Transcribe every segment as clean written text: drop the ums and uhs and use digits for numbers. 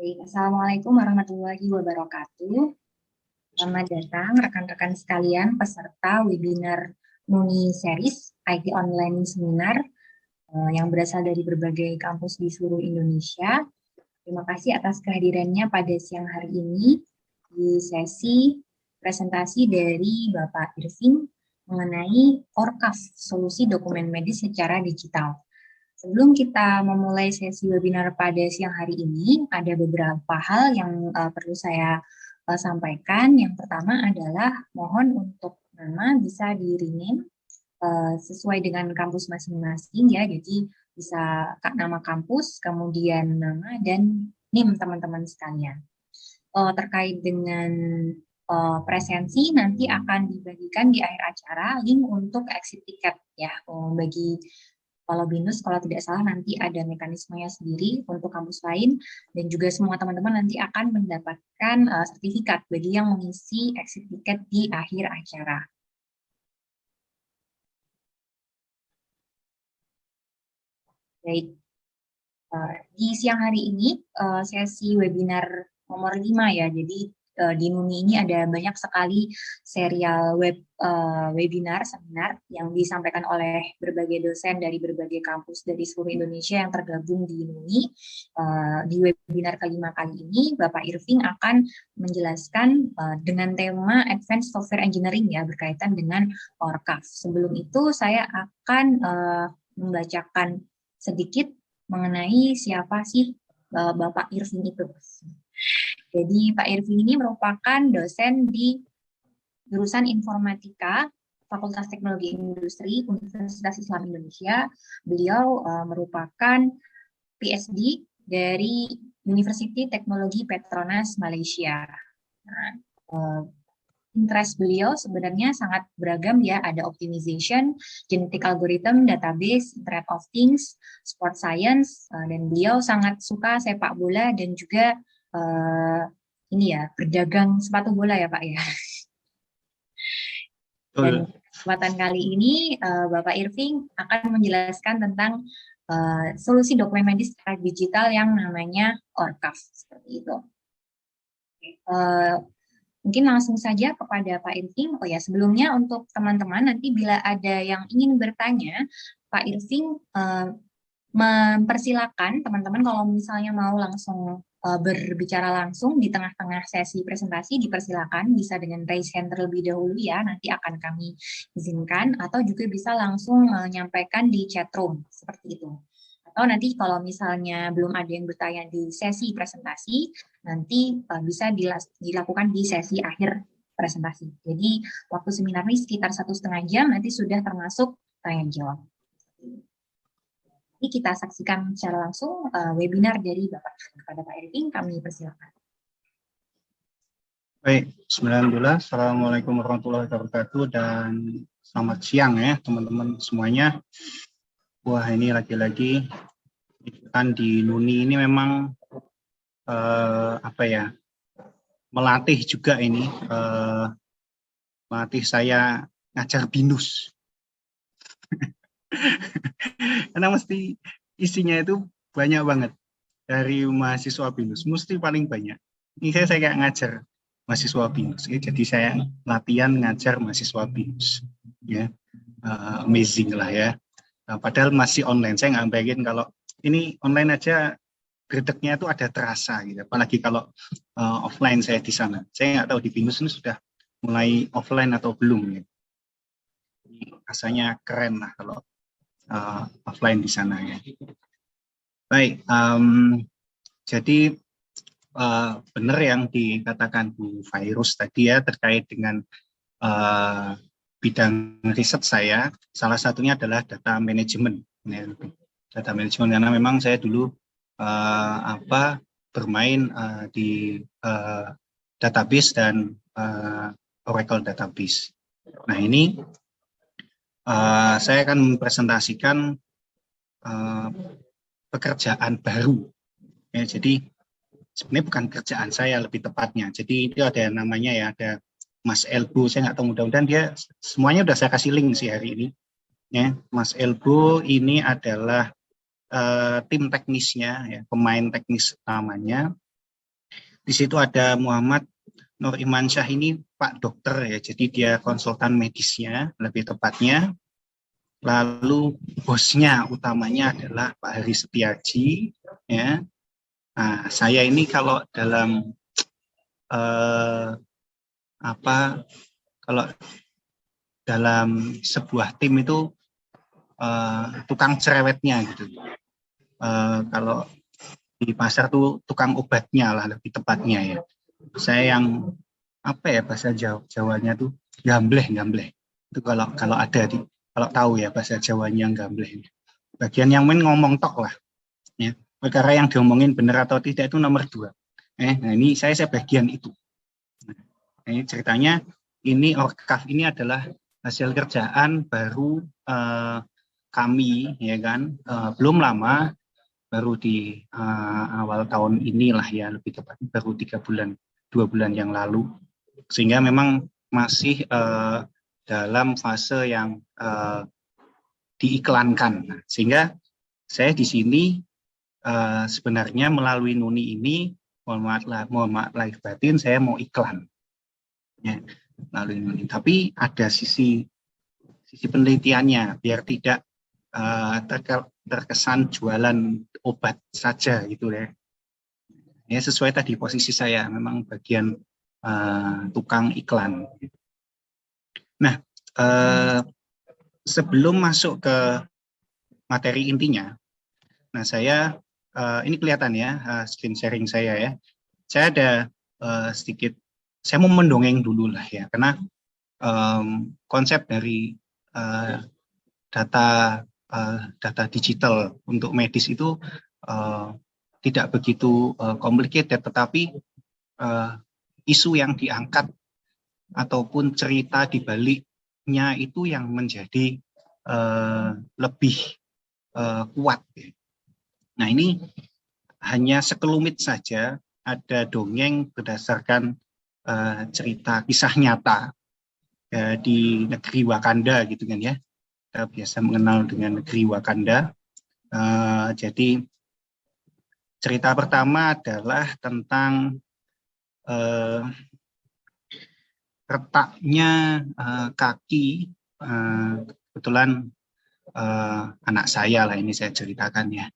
Baik, Assalamualaikum warahmatullahi wabarakatuh. Selamat datang rekan-rekan sekalian peserta webinar Nuni Series IT Online Seminar yang berasal dari berbagai kampus di seluruh Indonesia. Terima kasih atas kehadirannya pada siang hari ini di sesi presentasi dari Bapak Irving mengenai ORCAV, solusi dokumen medis secara digital. Sebelum kita memulai sesi webinar pada siang hari ini, ada beberapa hal yang perlu saya sampaikan. Yang pertama adalah mohon untuk nama bisa di-rename sesuai dengan kampus masing-masing ya. Jadi bisa nama kampus, kemudian nama dan NIM teman-teman sekalian. Terkait dengan presensi nanti akan dibagikan di akhir acara link untuk exit tiket ya bagi kalau BINUS, kalau tidak salah nanti ada mekanismenya sendiri untuk kampus lain, dan juga semua teman-teman nanti akan mendapatkan sertifikat bagi yang mengisi exit ticket di akhir acara. Baik, di siang hari ini sesi webinar nomor 5 ya, jadi di NUNI ini ada banyak sekali serial webinar, seminar yang disampaikan oleh berbagai dosen dari berbagai kampus dari seluruh Indonesia yang tergabung di NUNI. Di webinar kelima kali ini, Bapak Irving akan menjelaskan dengan tema Advanced Software Engineering ya, berkaitan dengan ORCAV. Sebelum itu, saya akan membacakan sedikit mengenai siapa sih Bapak Irving itu. Jadi Pak Irving ini merupakan dosen di jurusan Informatika Fakultas Teknologi Industri Universitas Islam Indonesia. Beliau merupakan PhD dari University Teknologi Petronas Malaysia. Nah, interest beliau sebenarnya sangat beragam ya, ada optimization, genetic algorithm, database, Internet of Things, sport science, dan beliau sangat suka sepak bola dan juga ini ya, berdagang sepatu bola ya Pak ya. Dan kesempatan kali ini Bapak Irving akan menjelaskan tentang solusi dokumen medis secara digital yang namanya ORCAV, seperti itu. Mungkin langsung saja kepada Pak Irving. Oh ya, sebelumnya untuk teman-teman nanti bila ada yang ingin bertanya, Pak Irving mempersilakan teman-teman kalau misalnya mau langsung berbicara langsung di tengah-tengah sesi presentasi, dipersilakan bisa dengan raise hand terlebih dahulu ya, nanti akan kami izinkan, atau juga bisa langsung menyampaikan di chat room, seperti itu. Atau nanti kalau misalnya belum ada yang bertanya di sesi presentasi, nanti bisa dilakukan di sesi akhir presentasi. Jadi waktu seminar ini sekitar 1,5 jam, nanti sudah termasuk tanya jawab. Ini kita saksikan secara langsung webinar dari Bapak. Kepada Pak Irving, kami persilakan. Baik, Bismillah, Assalamualaikum warahmatullahi wabarakatuh, dan selamat siang ya teman-teman semuanya. Wah, ini lagi-lagi kan di NUNI ini memang apa ya, melatih juga ini, melatih saya ngajar BINUS. Karena mesti isinya itu banyak banget dari mahasiswa BINUS, mesti paling banyak. Ini saya kayak ngajar mahasiswa BINUS, jadi saya latihan ngajar mahasiswa BINUS, ya, amazing lah ya. Padahal masih online, saya nggak bayangin kalau ini online aja gredeknya itu ada terasa gitu, apalagi kalau offline saya di sana. Saya nggak tahu di BINUS ini sudah mulai offline atau belum ya. Rasanya keren lah kalau offline di sana ya. Baik, jadi benar yang dikatakan Bu Virus tadi ya, terkait dengan bidang riset saya, salah satunya adalah data management. Data management karena memang saya dulu bermain di database dan Oracle database. Nah ini saya akan mempresentasikan pekerjaan baru. Ya, jadi sebenarnya bukan kerjaan saya lebih tepatnya. Jadi itu ada yang namanya ya, ada Mas Elbo, saya nggak tahu, mudah-mudahan dia semuanya udah saya kasih link sih hari ini. Ya, Mas Elbo ini adalah tim teknisnya, ya, pemain teknis utamanya. Di situ ada Muhammad Nur Imansyah, ini Pak Dokter ya, jadi dia konsultan medisnya lebih tepatnya. Lalu bosnya utamanya adalah Pak Hari Setiaji ya. Nah, saya ini kalau dalam kalau dalam sebuah tim itu tukang cerewetnya gitu. Kalau di pasar tuh tukang obatnya lah lebih tepatnya ya. Saya yang bahasa Jawanya tuh gambleh. Itu kalau ada kalau tahu ya bahasa Jawanya yang gambleh. Bagian yang main ngomong tok lah. Ya. Perkara yang diomongin benar atau tidak itu nomor 2. Nah ini saya bagian itu. Nah, ini ceritanya, ini Orkaf ini adalah hasil kerjaan baru kami ya kan, belum lama, baru di awal tahun inilah ya, lebih tepat baru 2 bulan yang lalu, sehingga memang masih dalam fase yang diiklankan. Nah, sehingga saya di sini sebenarnya melalui Nuni ini, mohon maaf lahir batin, saya mau iklan ya, melalui Nuni. Tapi ada sisi penelitiannya biar tidak terkesan jualan obat saja gitu ya. Ya sesuai tadi posisi saya memang bagian tukang iklan. Nah, sebelum masuk ke materi intinya, nah saya ini kelihatan ya screen sharing saya ya. Saya ada sedikit, saya mau mendongeng dulu lah ya, karena konsep dari data digital untuk medis itu tidak begitu complicated, tetapi isu yang diangkat ataupun cerita di baliknya itu yang menjadi lebih kuat. Nah ini hanya sekelumit saja, ada dongeng berdasarkan cerita kisah nyata di negeri Wakanda gitu kan ya. Kita biasa mengenal dengan negeri Wakanda. Jadi cerita pertama adalah tentang retaknya kaki, kebetulan anak saya lah ini saya ceritakan ya,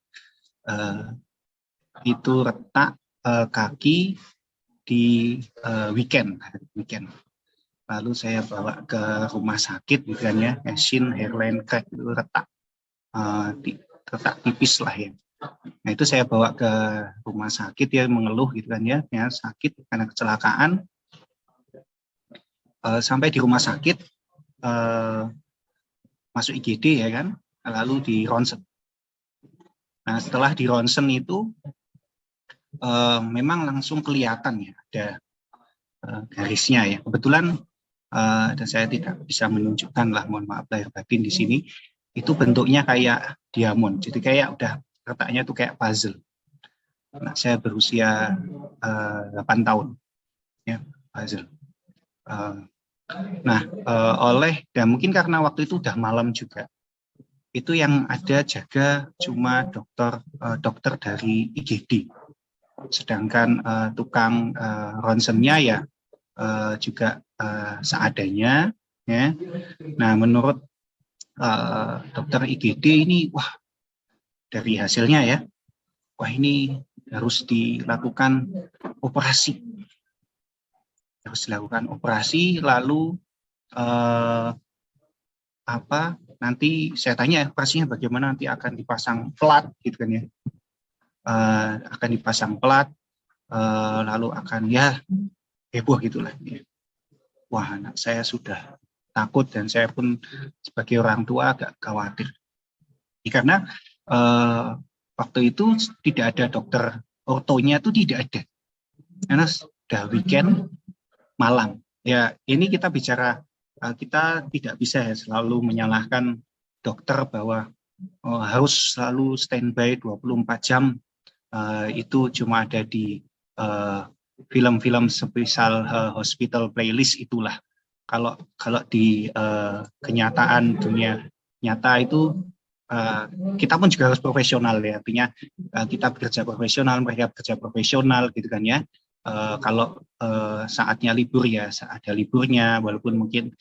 itu retak kaki di weekend. Lalu saya bawa ke rumah sakit gitu kan ya, Shin hairline crack, itu retak tipis lah ya. Nah itu saya bawa ke rumah sakit, ya mengeluh gitu kan ya sakit karena kecelakaan. Sampai di rumah sakit, masuk IGD ya kan, lalu di ronsen. Nah setelah di ronsen itu memang langsung kelihatan ya ada garisnya ya. Kebetulan dan saya tidak bisa menunjukkan lah, mohon maaf lahir batin di sini, itu bentuknya kayak diamond, jadi kayak udah retaknya tuh kayak puzzle. Nah, saya berusia 8 tahun ya, puzzle. Dan mungkin karena waktu itu udah malam juga, itu yang ada jaga cuma dokter dari IGD, sedangkan tukang ronsennya ya juga seadanya ya. Nah menurut dokter IGD ini, wah dari hasilnya ya, wah ini harus dilakukan operasi, lalu nanti saya tanya operasinya bagaimana, nanti akan dipasang plat gitu kan ya, akan dipasang plat, lalu akan ya heboh gitulah. Wah, anak saya sudah takut dan saya pun sebagai orang tua agak khawatir. Karena waktu itu tidak ada dokter ortonya, itu tidak ada. Karena sudah weekend malam. Ya, ini kita bicara, kita tidak bisa ya selalu menyalahkan dokter bahwa harus selalu standby 24 jam. Itu cuma ada di film-film spesial hospital playlist itulah. Kalau di kenyataan dunia nyata itu kita pun juga harus profesional ya, artinya kita bekerja profesional, mereka bekerja profesional gitu kan ya. Kalau saatnya libur ya ada liburnya, walaupun mungkin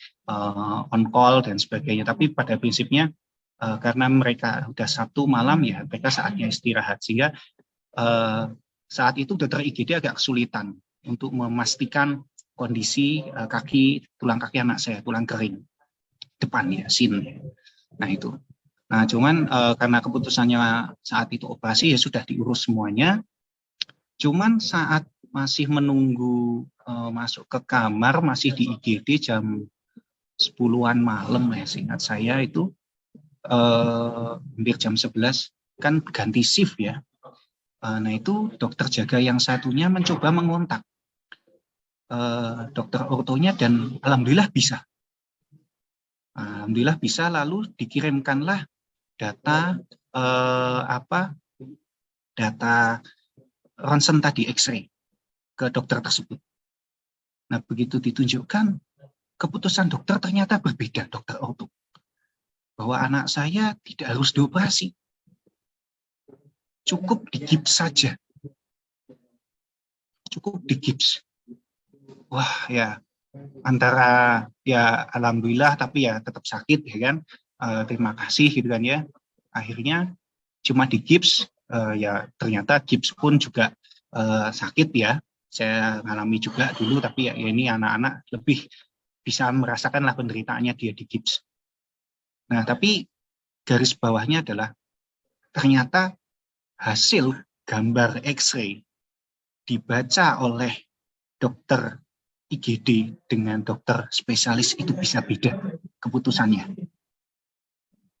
on call dan sebagainya. Tapi pada prinsipnya karena mereka udah Sabtu malam ya mereka saatnya istirahat, sehingga saat itu dokter IGD agak kesulitan untuk memastikan kondisi tulang kaki anak saya, tulang kering depan ya, sin. Nah itu. Nah cuman karena keputusannya saat itu operasi ya sudah diurus semuanya. Cuman saat masih menunggu masuk ke kamar, masih di IGD jam 10-an malam ya, seingat saya itu hampir jam 11 kan ganti shift ya. Nah itu dokter jaga yang satunya mencoba mengontak dokter ortonya dan alhamdulillah bisa. Alhamdulillah bisa, lalu dikirimkanlah data data ronsen tadi X-ray ke dokter tersebut. Nah begitu ditunjukkan, keputusan dokter ternyata berbeda, dokter orto, bahwa anak saya tidak harus dioperasi, cukup digips saja, cukup digips. Wah ya, antara ya alhamdulillah tapi ya tetap sakit ya kan, terima kasih gitu kan ya. Akhirnya cuma digips, ya ternyata gips pun juga sakit ya. Saya mengalami juga dulu, tapi ya ini anak-anak lebih bisa merasakanlah penderitaannya dia digips. Nah tapi garis bawahnya adalah ternyata hasil gambar X-ray dibaca oleh dokter IGD dengan dokter spesialis itu bisa beda keputusannya.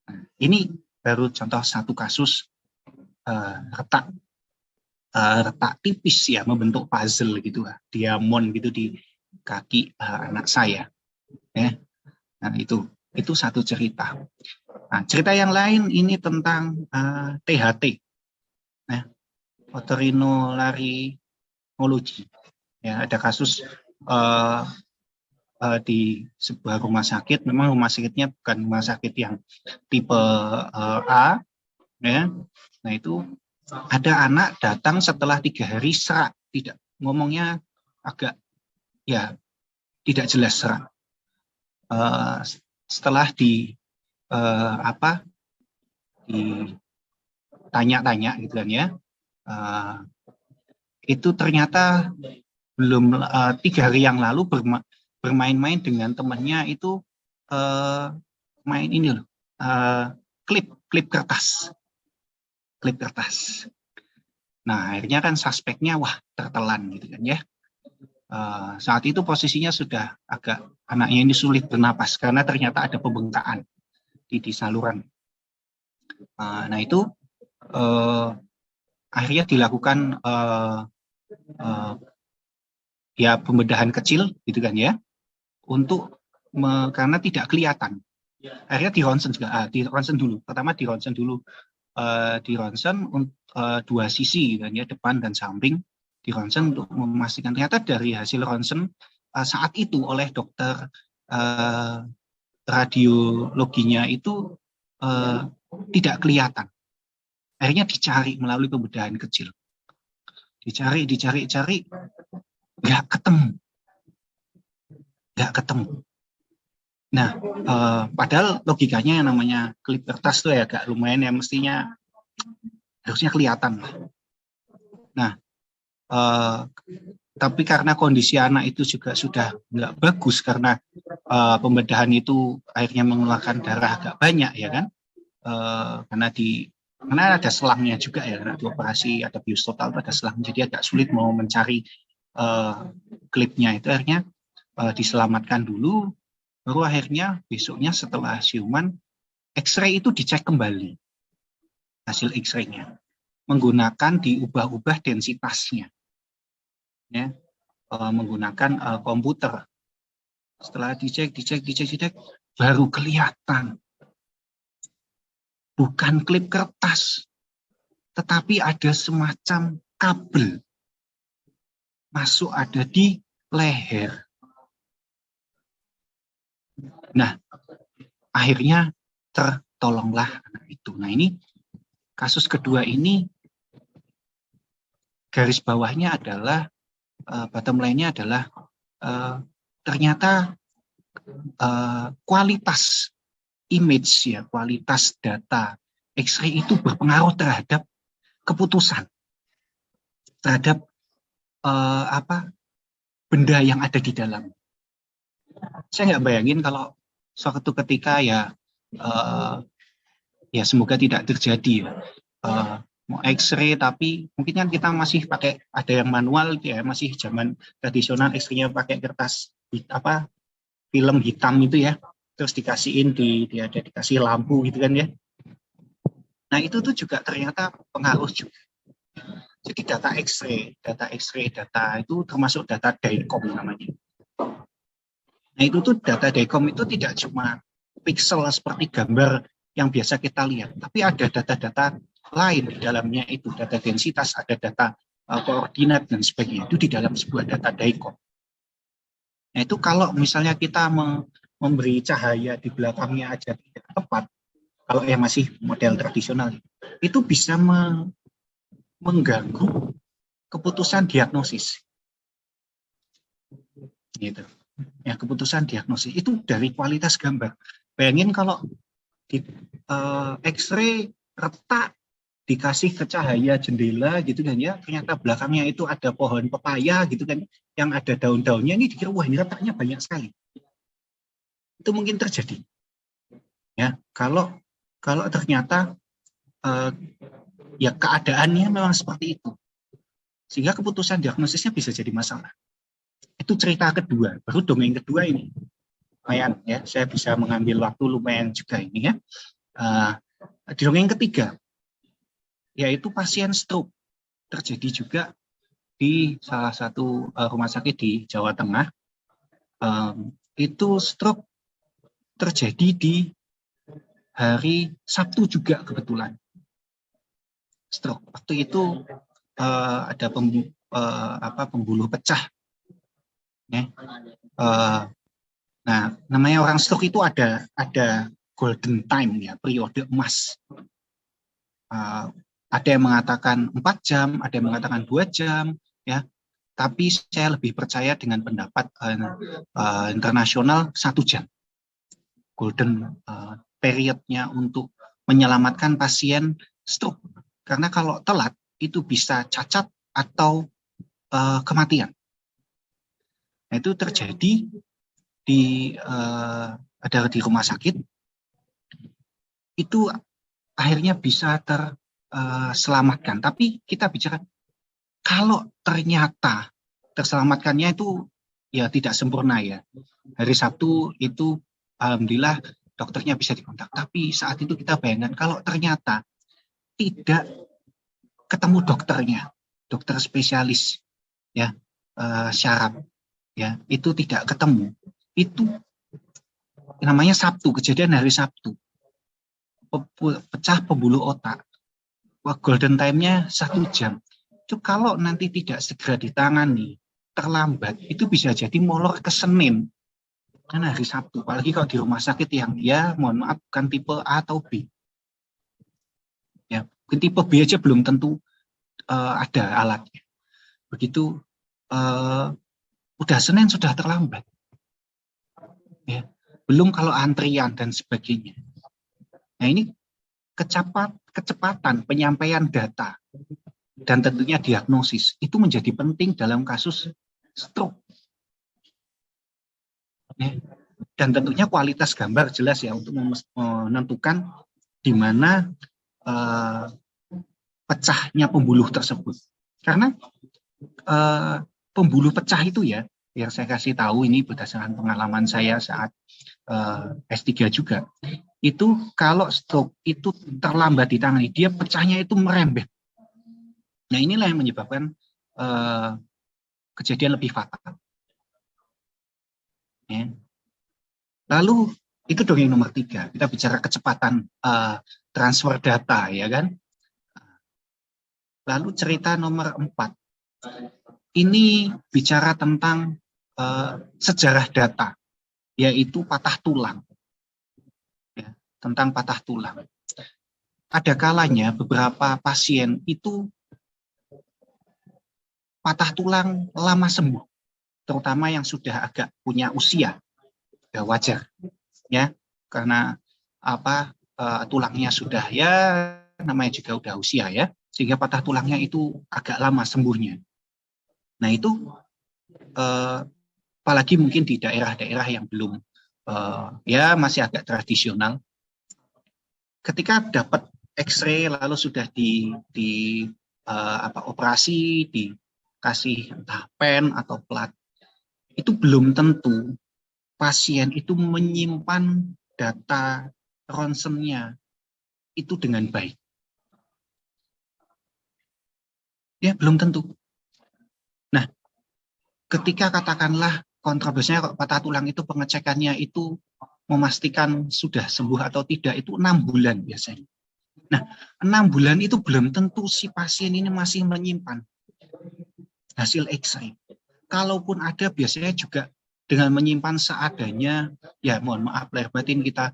Nah, ini baru contoh satu kasus retak tipis ya, membentuk puzzle gitu, diamond gitu di kaki anak saya. Ya. Nah itu satu cerita. Nah, cerita yang lain ini tentang THT, otorinolaryngologi. Ya, ada kasus di sebuah rumah sakit. Memang rumah sakitnya bukan rumah sakit yang tipe A, ya. Nah itu ada anak datang setelah 3 hari serak, tidak ngomongnya agak ya tidak jelas serak. Setelah ditanya-tanya gitu kan ya, itu ternyata belum 3 hari yang lalu bermain-main dengan temannya itu main ini loh, klip kertas. Nah akhirnya kan suspeknya wah tertelan gitu kan ya. Saat itu posisinya sudah agak anaknya ini sulit bernapas karena ternyata ada pembengkakan di saluran. Nah itu akhirnya dilakukan ya pembedahan kecil gitu kan ya, untuk karena tidak kelihatan. Akhirnya di ronsen juga, di ronsen dulu. Pertama di ronsen dulu, di ronsen 2 sisi kan ya, depan dan samping, di ronsen untuk memastikan. Ternyata dari hasil ronsen saat itu oleh dokter radiologinya itu tidak kelihatan. Akhirnya dicari melalui pembedahan kecil. Dicari, nggak ketemu. Nah, padahal logikanya yang namanya klip kertas tuh ya agak lumayan ya, mestinya harusnya kelihatan. Nah, tapi karena kondisi anak itu juga sudah nggak bagus karena pembedahan itu akhirnya mengeluarkan darah agak banyak ya kan, karena ada selangnya juga ya, karena dioperasi ada bius total ada selang, jadi agak sulit mau mencari klipnya. Itu akhirnya diselamatkan dulu, baru akhirnya besoknya setelah siuman X-ray itu dicek kembali hasil X-ray-nya, menggunakan diubah-ubah densitasnya ya, menggunakan komputer. Setelah dicek baru kelihatan bukan klip kertas, tetapi ada semacam kabel masuk ada di leher. Nah, akhirnya tertolonglah anak itu. Nah, ini kasus kedua ini garis bawahnya adalah bottom line-nya adalah ternyata kualitas image ya, kualitas data X-ray itu berpengaruh terhadap keputusan, terhadap benda yang ada di dalam. Saya nggak bayangin kalau suatu ketika ya semoga tidak terjadi ya, mau X-ray tapi mungkin kan kita masih pakai, ada yang manual ya, masih zaman tradisional, X-ray-nya pakai kertas film hitam itu ya, terus dikasihin dikasih lampu gitu kan ya. Nah itu tuh juga ternyata pengaruh juga. Jadi data X-ray itu termasuk data DICOM namanya. Nah itu tuh data DICOM itu tidak cuma pixel seperti gambar yang biasa kita lihat, tapi ada data-data lain di dalamnya, itu data densitas, ada data koordinat dan sebagainya, itu di dalam sebuah data DICOM. Nah itu kalau misalnya kita memberi cahaya di belakangnya aja tidak tepat, kalau yang masih model tradisional, itu bisa mengganggu keputusan diagnosis. Gitu. Ya, keputusan diagnosis itu dari kualitas gambar. Bayangin kalau di X-ray retak, dikasih ke cahaya jendela gitu kan ya, ternyata belakangnya itu ada pohon pepaya gitu kan, yang ada daun-daunnya, ini dikira wah ini retaknya banyak sekali. Itu mungkin terjadi. Ya, kalau ternyata ya keadaannya memang seperti itu, sehingga keputusan diagnosisnya bisa jadi masalah. Itu cerita kedua, baru dongeng kedua ini. Lumayan ya, saya bisa mengambil waktu lumayan juga ini ya. Di dongeng ketiga, yaitu pasien stroke, terjadi juga di salah satu rumah sakit di Jawa Tengah. Itu stroke terjadi di hari Sabtu juga kebetulan. Stroke waktu itu ada pembuluh pecah. Ya. Nah, namanya orang stroke itu ada golden time ya, periode emas. Ada yang mengatakan 4 jam, ada yang mengatakan 2 jam, ya. Tapi saya lebih percaya dengan pendapat internasional 1 jam. Golden periodnya untuk menyelamatkan pasien stroke. Karena kalau telat itu bisa cacat atau kematian. Nah, itu terjadi ada di rumah sakit. Itu akhirnya bisa terselamatkan. Tapi kita bicara kalau ternyata terselamatkannya itu ya tidak sempurna ya. Hari Sabtu itu alhamdulillah dokternya bisa dikontak. Tapi saat itu kita bayangkan kalau ternyata tidak ketemu dokternya, dokter spesialis ya, syaraf ya, itu tidak ketemu. Itu namanya Sabtu, kejadian hari Sabtu. Pecah pembuluh otak. Golden time-nya 1 jam. Itu kalau nanti tidak segera ditangani, terlambat, itu bisa jadi molor ke Senin. Kan hari Sabtu, apalagi kalau di rumah sakit yang ya mohon maaf bukan tipe A atau B. Ya, mungkin tipe B aja belum tentu ada alatnya. Begitu udah Senin sudah terlambat. Ya, belum kalau antrian dan sebagainya. Nah, ini kecepatan penyampaian data dan tentunya diagnosis itu menjadi penting dalam kasus stroke. Ya. Dan tentunya kualitas gambar jelas ya untuk menentukan di mana pecahnya pembuluh tersebut. Karena pembuluh pecah itu ya, yang saya kasih tahu ini berdasarkan pengalaman saya saat S3 juga, itu kalau stroke itu terlambat ditangani, dia pecahnya itu merembet. Nah inilah yang menyebabkan kejadian lebih fatal. Ya. Lalu itu dongeng nomor 3, kita bicara kecepatan transfer data, ya kan? Lalu cerita nomor 4, ini bicara tentang sejarah data, yaitu patah tulang. Ya, tentang patah tulang. Ada kalanya beberapa pasien itu patah tulang lama sembuh, terutama yang sudah agak punya usia, ya wajar, ya, karena tulangnya sudah ya namanya juga udah usia ya, sehingga patah tulangnya itu agak lama sembuhnya. Nah itu apalagi mungkin di daerah-daerah yang belum ya masih agak tradisional, ketika dapat X-ray lalu sudah operasi, dikasih entah pen atau plat, itu belum tentu pasien itu menyimpan data ronsennya itu dengan baik. Ya, belum tentu. Nah, ketika katakanlah kontroversinya patah tulang itu pengecekannya itu memastikan sudah sembuh atau tidak, itu 6 bulan biasanya. Nah, 6 bulan itu belum tentu si pasien ini masih menyimpan hasil X-ray. Kalaupun ada, biasanya juga dengan menyimpan seadanya, ya mohon maaf lahir batin kita,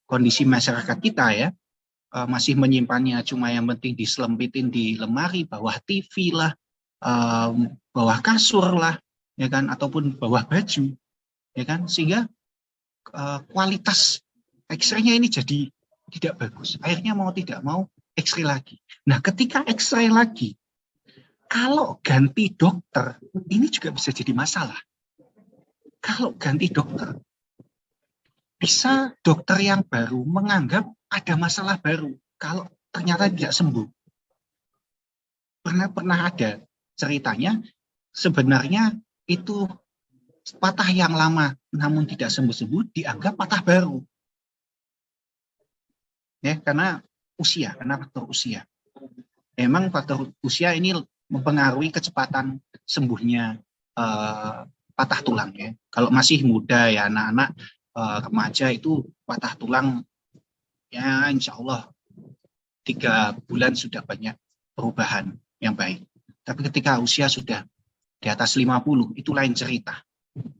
kondisi masyarakat kita ya, masih menyimpannya cuma yang penting diselempitin di lemari, bawah TV lah, bawah kasur lah, ya kan, ataupun bawah baju, ya kan, sehingga kualitas X-ray-nya ini jadi tidak bagus. Akhirnya mau tidak mau X-ray lagi. Nah, ketika X-ray lagi, kalau ganti dokter, ini juga bisa jadi masalah. Kalau ganti dokter, bisa dokter yang baru menganggap ada masalah baru kalau ternyata tidak sembuh. Pernah ada ceritanya, sebenarnya itu patah yang lama namun tidak sembuh-sembuh dianggap patah baru. Ya, karena usia, karena faktor usia. Memang faktor usia ini mempengaruhi kecepatan sembuhnya patah tulang ya. Kalau masih muda ya, anak-anak, remaja itu patah tulang ya insya Allah 3 bulan sudah banyak perubahan yang baik. Tapi ketika usia sudah di atas 50 itu lain cerita.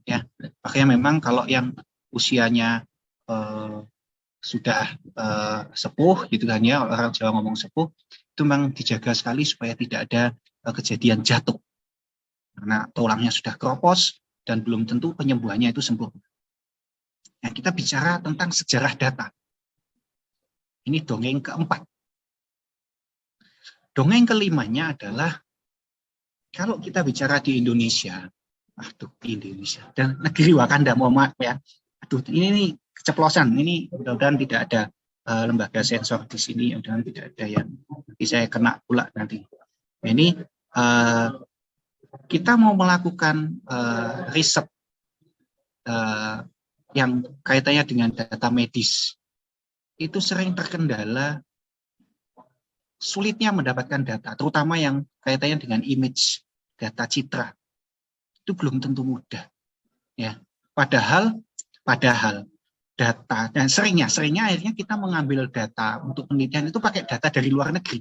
Ya, makanya memang kalau yang usianya sudah sepuh gitu kan ya, orang Jawa ngomong sepuh, itu memang dijaga sekali supaya tidak ada kejadian jatuh. Karena tulangnya sudah keropos dan belum tentu penyembuhannya itu sempurna. Nah, kita bicara tentang sejarah data. Ini dongeng keempat. Dongeng kelimanya adalah kalau kita bicara di Indonesia, dan negeri Wakanda, mohon maaf ya. Ini nih keceplosan, ini mudah-mudahan tidak ada lembaga sensor di sini, mudah-mudahan tidak ada yang nanti saya kena pula nanti. Ini kita mau melakukan riset yang kaitannya dengan data medis, itu sering terkendala sulitnya mendapatkan data, terutama yang kaitannya dengan image, data citra. Itu belum tentu mudah. Ya, padahal data, dan seringnya akhirnya kita mengambil data untuk penelitian itu pakai data dari luar negeri.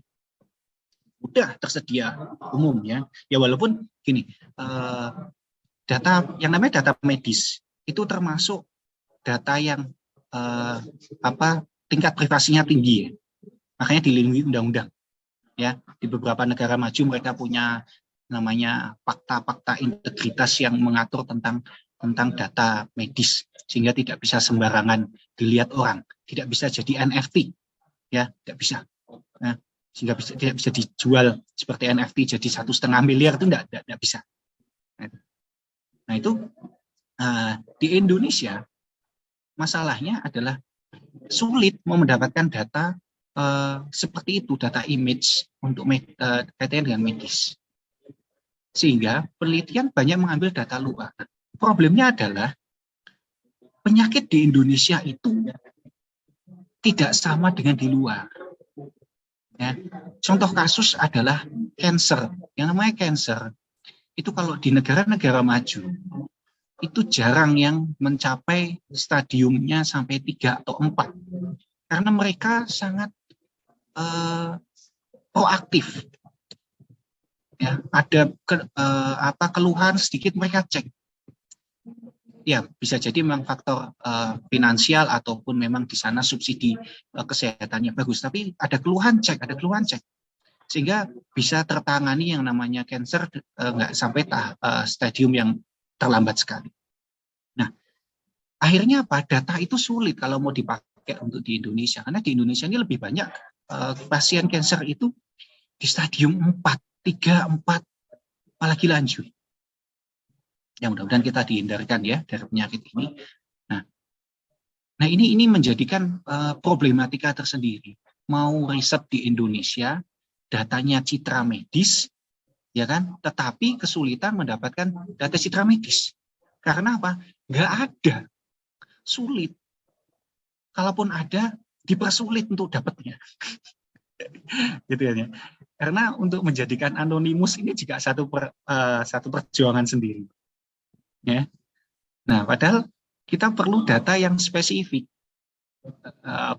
Udah tersedia umumnya. Ya walaupun gini, data yang namanya data medis itu termasuk data yang tingkat privasinya tinggi ya. Makanya dilindungi undang-undang. Ya, di beberapa negara maju mereka punya namanya fakta-fakta integritas yang mengatur tentang data medis, sehingga tidak bisa sembarangan dilihat orang, tidak bisa jadi NFT, ya, tidak bisa. Nah, sehingga tidak bisa dijual seperti NFT jadi 1,5 miliar itu tidak bisa. Nah itu di Indonesia masalahnya adalah sulit mendapatkan data seperti itu, data image untuk kaitannya dengan medis. Sehingga penelitian banyak mengambil data luar. Problemnya adalah penyakit di Indonesia itu tidak sama dengan di luar. Ya. Contoh kasus adalah cancer. Yang namanya cancer itu kalau di negara-negara maju itu jarang yang mencapai stadiumnya sampai 3 atau 4. Karena mereka sangat proaktif. Ya, ada keluhan sedikit mereka cek. Ya, bisa jadi memang faktor finansial ataupun memang di sana subsidi kesehatannya bagus. Tapi ada keluhan cek. sehingga bisa tertangani yang namanya cancer nggak sampai stadium yang terlambat sekali. Nah, akhirnya apa? Data itu sulit kalau mau dipakai untuk di Indonesia, karena di Indonesia ini lebih banyak pasien cancer itu di stadium 4, 3, 4, apalagi lanjut. Ya mudah-mudahan kita dihindarkan ya dari penyakit ini. Nah ini menjadikan problematika tersendiri. Mau riset di Indonesia, datanya citra medis, ya kan? Tetapi kesulitan mendapatkan data citra medis. Karena apa? Nggak ada, sulit. Kalaupun ada, dipersulit untuk dapatnya. Gitu ya. Karena untuk menjadikan anonimus ini juga satu perjuangan sendiri. Ya. Nah, padahal kita perlu data yang spesifik.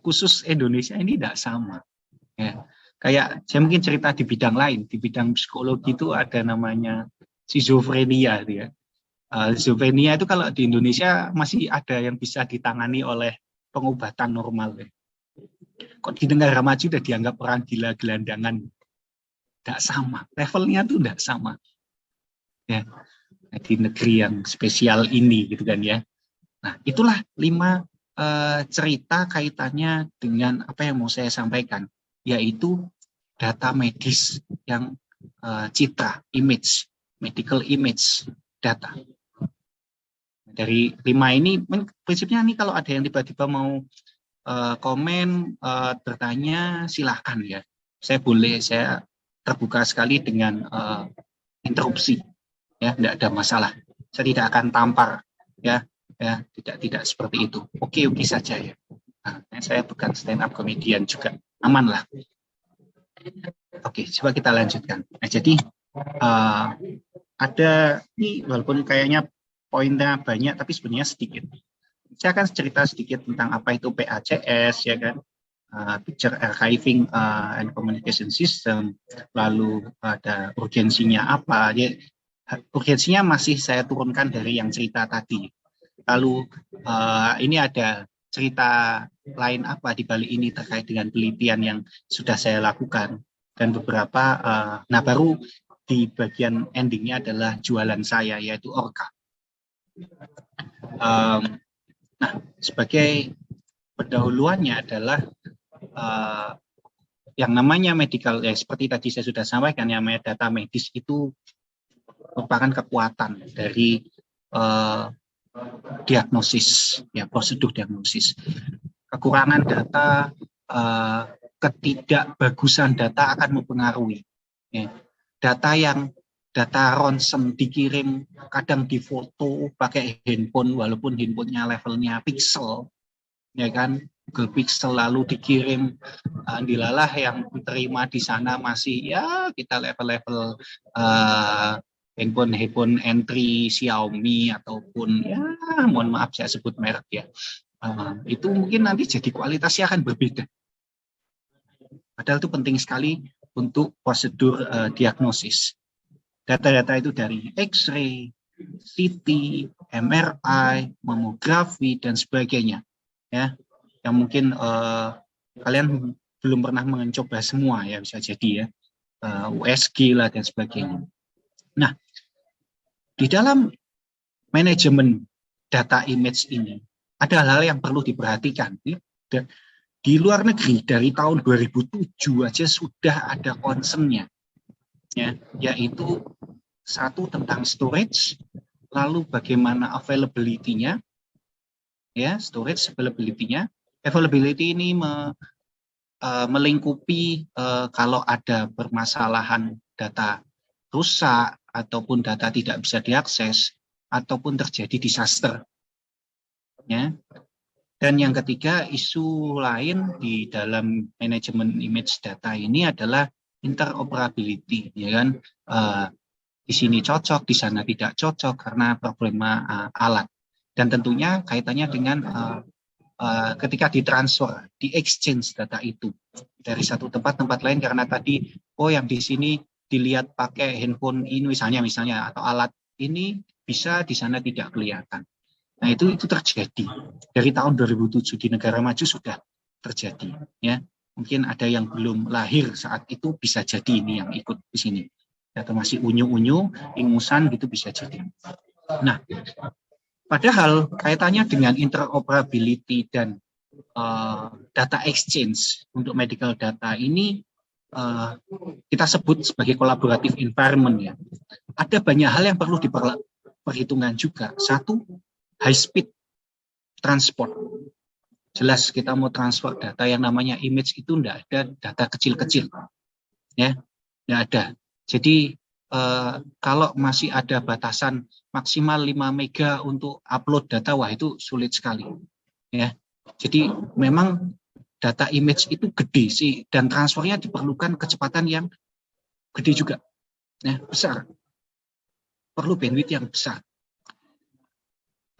Khusus Indonesia ini tidak sama. Ya. Kayak saya mungkin cerita di bidang lain, di bidang psikologi itu ada namanya schizofrenia. Ya. Schizofrenia itu kalau di Indonesia masih ada yang bisa ditangani oleh pengobatan normal. Ya. Kok di negara maju udah dianggap orang gila gelandangan. Tidak sama, levelnya tuh tidak sama. Ya. Di negeri yang spesial ini gitu kan ya. Nah, itulah 5 cerita kaitannya dengan apa yang mau saya sampaikan, yaitu data medis yang citra, image, medical image data. Dari 5 ini, prinsipnya nih kalau ada yang tiba-tiba mau komen, bertanya, silahkan ya. Saya terbuka sekali dengan interupsi. Ya, tidak ada masalah. Saya tidak akan tampar, ya tidak seperti itu. Oke saja ya. Nah, saya bukan stand up comedian juga, aman lah. Oke, coba kita lanjutkan. Nah, jadi ada ini walaupun kayaknya poinnya banyak, tapi sebenarnya sedikit. Saya akan cerita sedikit tentang apa itu PACS, ya kan, Picture Archiving and Communication System, lalu ada urgensinya apa. Ya, urgensinya masih saya turunkan dari yang cerita tadi. Lalu ini ada cerita lain apa di balik ini terkait dengan penelitian yang sudah saya lakukan dan beberapa. Nah baru di bagian endingnya adalah jualan saya yaitu Orca. Nah sebagai pendahuluannya adalah yang namanya medical, seperti tadi saya sudah sampaikan, yang namanya data medis itu merupakan kekuatan dari diagnosis, ya prosedur diagnosis. Kekurangan data, ketidakbagusan data akan mempengaruhi. Ya. Data ronsen dikirim kadang difoto pakai handphone walaupun handphonenya levelnya pixel, ya kan, Google Pixel, lalu dikirim dilalah yang diterima di sana masih ya kita level-level handphone entry Xiaomi ataupun ya mohon maaf saya sebut merek ya, itu mungkin nanti jadi kualitasnya akan berbeda. Padahal itu penting sekali untuk prosedur diagnosis. Data-data itu dari X-ray, CT, MRI, mamografi dan sebagainya. Ya, yang mungkin kalian belum pernah mencoba semua ya bisa jadi ya, USG lah dan sebagainya. Nah, di dalam manajemen data image ini ada hal yang perlu diperhatikan. Di luar negeri dari tahun 2007 aja sudah ada concern-nya, ya, yaitu satu tentang storage, lalu bagaimana availability-nya, ya storage availability-nya. Availability ini melingkupi kalau ada permasalahan data rusak ataupun data tidak bisa diakses ataupun terjadi disaster. Ya. Dan yang ketiga, isu lain di dalam manajemen image data ini adalah interoperability, ya kan? Di sini cocok, di sana tidak cocok karena problema alat. Dan tentunya kaitannya dengan ketika ditransfer, di exchange data itu dari satu tempat lain, karena tadi yang di sini dilihat pakai handphone ini misalnya atau alat ini bisa di sana tidak kelihatan. Nah itu terjadi dari tahun 2007 di negara maju sudah terjadi, ya. Mungkin ada yang belum lahir saat itu, bisa jadi ini yang ikut di sini. Atau masih unyu-unyu, ingusan gitu bisa jadi. Nah, padahal kaitannya dengan interoperability dan data exchange untuk medical data ini kita sebut sebagai collaborative environment ya. Ada banyak hal yang perlu diperhitungkan juga. Satu, high speed transport. Jelas kita mau transfer data yang namanya image itu enggak ada data kecil-kecil. Ya, enggak ada. Jadi kalau masih ada batasan maksimal 5 mega untuk upload data, wah itu sulit sekali. Ya. Jadi memang data image itu gede sih, dan transfernya diperlukan kecepatan yang gede juga. Ya, besar. Perlu bandwidth yang besar.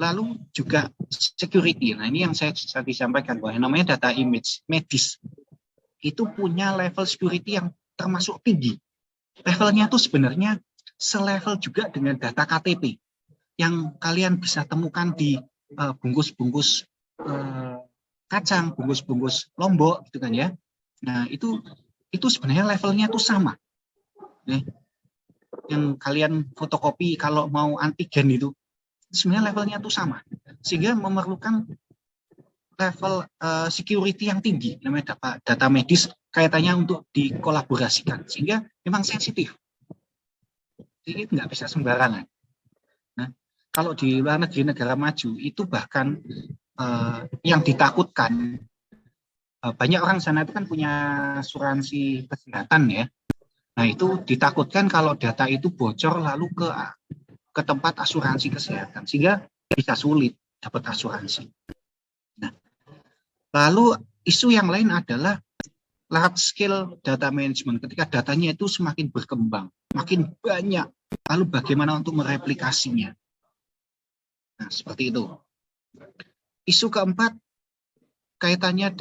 Lalu juga security. Nah, ini yang saya disampaikan bahwa yang namanya data image medis itu punya level security yang termasuk tinggi. Levelnya tuh sebenarnya selevel juga dengan data KTP yang kalian bisa temukan di bungkus-bungkus kacang, bungkus-bungkus lombok gitu kan ya. Nah, itu sebenarnya levelnya tuh sama. Yang kalian fotokopi kalau mau antigen itu sebenarnya levelnya tuh sama, sehingga memerlukan level security yang tinggi, namanya data medis, kaitannya untuk dikolaborasikan, sehingga memang sensitif, jadi nggak bisa sembarangan. Nah, kalau di luar negeri negara maju itu bahkan yang ditakutkan, banyak orang sana itu kan punya asuransi kesehatan ya. Nah, itu ditakutkan kalau data itu bocor lalu ke tempat asuransi kesehatan, sehingga bisa sulit dapat asuransi. Nah, lalu isu yang lain adalah large scale data management. Ketika datanya itu semakin berkembang, makin banyak, lalu bagaimana untuk mereplikasinya? Nah, seperti itu. Isu keempat kaitannya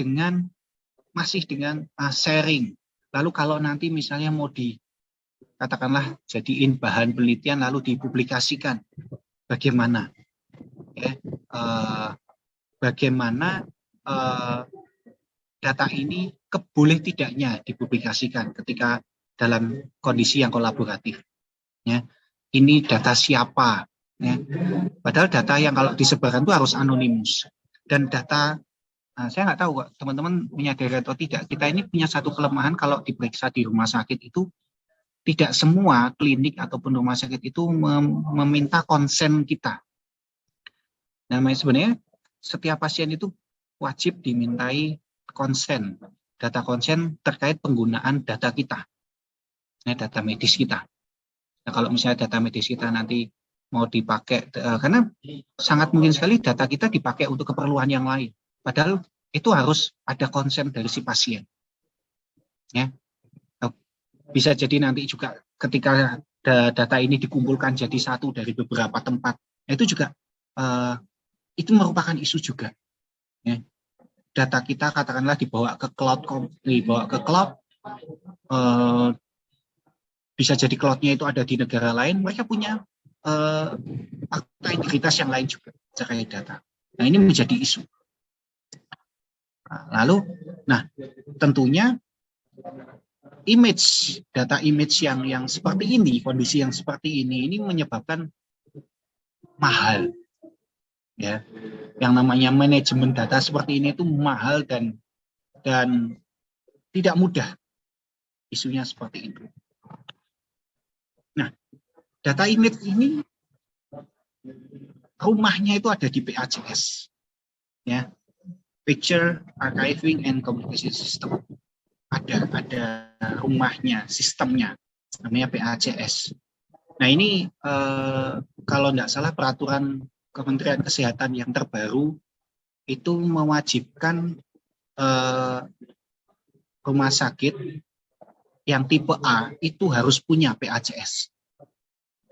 masih dengan sharing. Lalu kalau nanti misalnya mau katakanlah jadiin bahan penelitian lalu dipublikasikan, bagaimana? Ya, bagaimana data ini boleh tidaknya dipublikasikan ketika dalam kondisi yang kolaboratif? Ya, ini data siapa? Ya. Padahal data yang kalau disebarkan itu harus anonimus. Dan data, saya nggak tahu teman-teman menyadari atau tidak, kita ini punya satu kelemahan kalau diperiksa di rumah sakit itu, tidak semua klinik ataupun rumah sakit itu meminta konsen kita. Namanya sebenarnya setiap pasien itu wajib dimintai konsen, data konsen terkait penggunaan data kita, data medis kita. Nah, kalau misalnya data medis kita nanti mau dipakai, karena sangat mungkin sekali data kita dipakai untuk keperluan yang lain. Padahal itu harus ada konsen dari si pasien. Ya. Bisa jadi nanti juga ketika data ini dikumpulkan jadi satu dari beberapa tempat, itu juga itu merupakan isu juga. Ya. Data kita katakanlah dibawa ke cloud, bisa jadi cloud-nya itu ada di negara lain, mereka punya fakta integritas yang lain juga terkait data. Nah, ini menjadi isu. Lalu, tentunya data image yang seperti ini, kondisi yang seperti ini menyebabkan mahal. Ya, yang namanya manajemen data seperti ini itu mahal dan tidak mudah. Isunya seperti itu. Nah, data image ini rumahnya itu ada di PACS. Ya. Picture Archiving and Communication System. Ada rumahnya, sistemnya, namanya PACS. Nah, ini kalau tidak salah peraturan Kementerian Kesehatan yang terbaru itu mewajibkan rumah sakit yang tipe A itu harus punya PACS.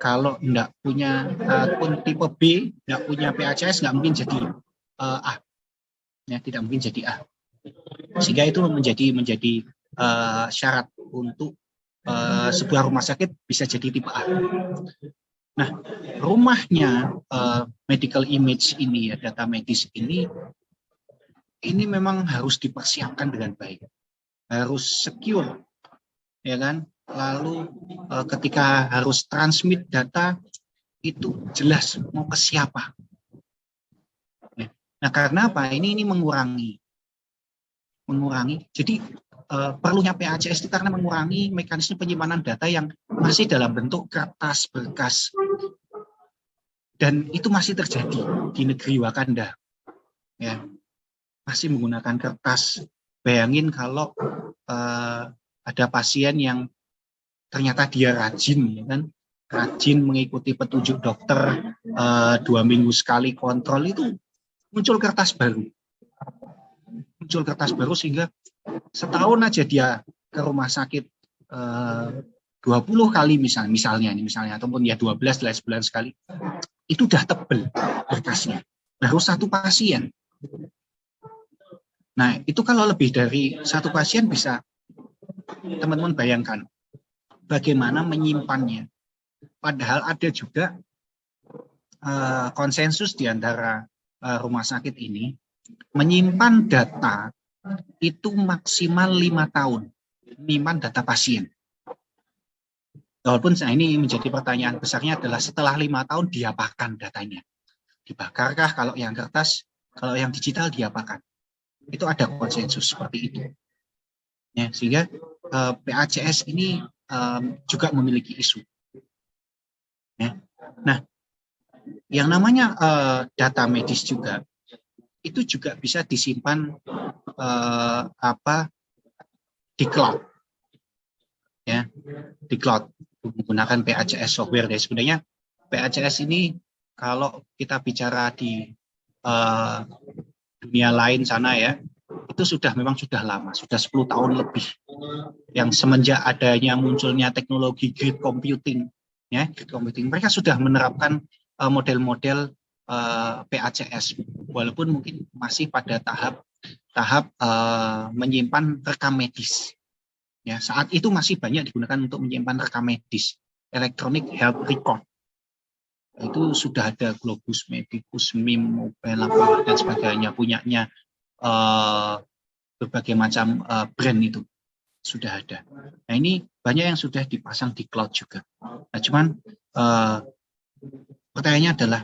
Kalau tidak punya, pun tipe B tidak punya PACS, nggak mungkin jadi A. Ya, tidak mungkin jadi A. Sehingga itu menjadi syarat untuk sebuah rumah sakit bisa jadi tipe A. Nah, rumahnya medical image ini, ya, data medis ini memang harus dipersiapkan dengan baik. harus secure, ya kan? Lalu ketika harus transmit data itu jelas mau ke siapa. Nah, karena apa? Ini mengurangi. Jadi perlunya PACS itu karena mengurangi mekanisme penyimpanan data yang masih dalam bentuk kertas berkas. Dan itu masih terjadi di negeri Wakanda. Ya, masih menggunakan kertas. Bayangin kalau ada pasien yang ternyata dia rajin, ya kan? Rajin mengikuti petunjuk dokter 2 minggu sekali kontrol, itu muncul kertas baru. Sehingga setahun aja dia ke rumah sakit 20 kali misalnya ataupun ya 12 sebulan sekali. Itu udah tebel berkasnya. Baru satu pasien. Nah, itu kalau lebih dari satu pasien bisa teman-teman bayangkan bagaimana menyimpannya. Padahal ada juga konsensus di antara rumah sakit ini menyimpan data itu maksimal 5 tahun, menyimpan data pasien. Walaupun ini menjadi pertanyaan besarnya adalah setelah 5 tahun diapakan datanya? Dibakarkah kalau yang kertas, kalau yang digital diapakan? Itu ada konsensus seperti itu. Ya, sehingga PACS ini juga memiliki isu. Ya. Nah, yang namanya data medis juga itu juga bisa disimpan di cloud, ya, di cloud menggunakan PACS software. Dan sebenarnya PACS ini kalau kita bicara di dunia lain sana ya, itu memang sudah lama, sudah 10 tahun lebih. Yang semenjak adanya munculnya teknologi grid computing, ya, mereka sudah menerapkan model-model PACS, walaupun mungkin masih pada tahap menyimpan rekam medis. Ya, saat itu masih banyak digunakan untuk menyimpan rekam medis, electronic health record. Itu sudah ada Globus Medicus, MIM, Mobile, dan sebagainya, punyanya berbagai macam brand itu sudah ada. Nah, ini banyak yang sudah dipasang di cloud juga. Nah, cuman pertanyaannya adalah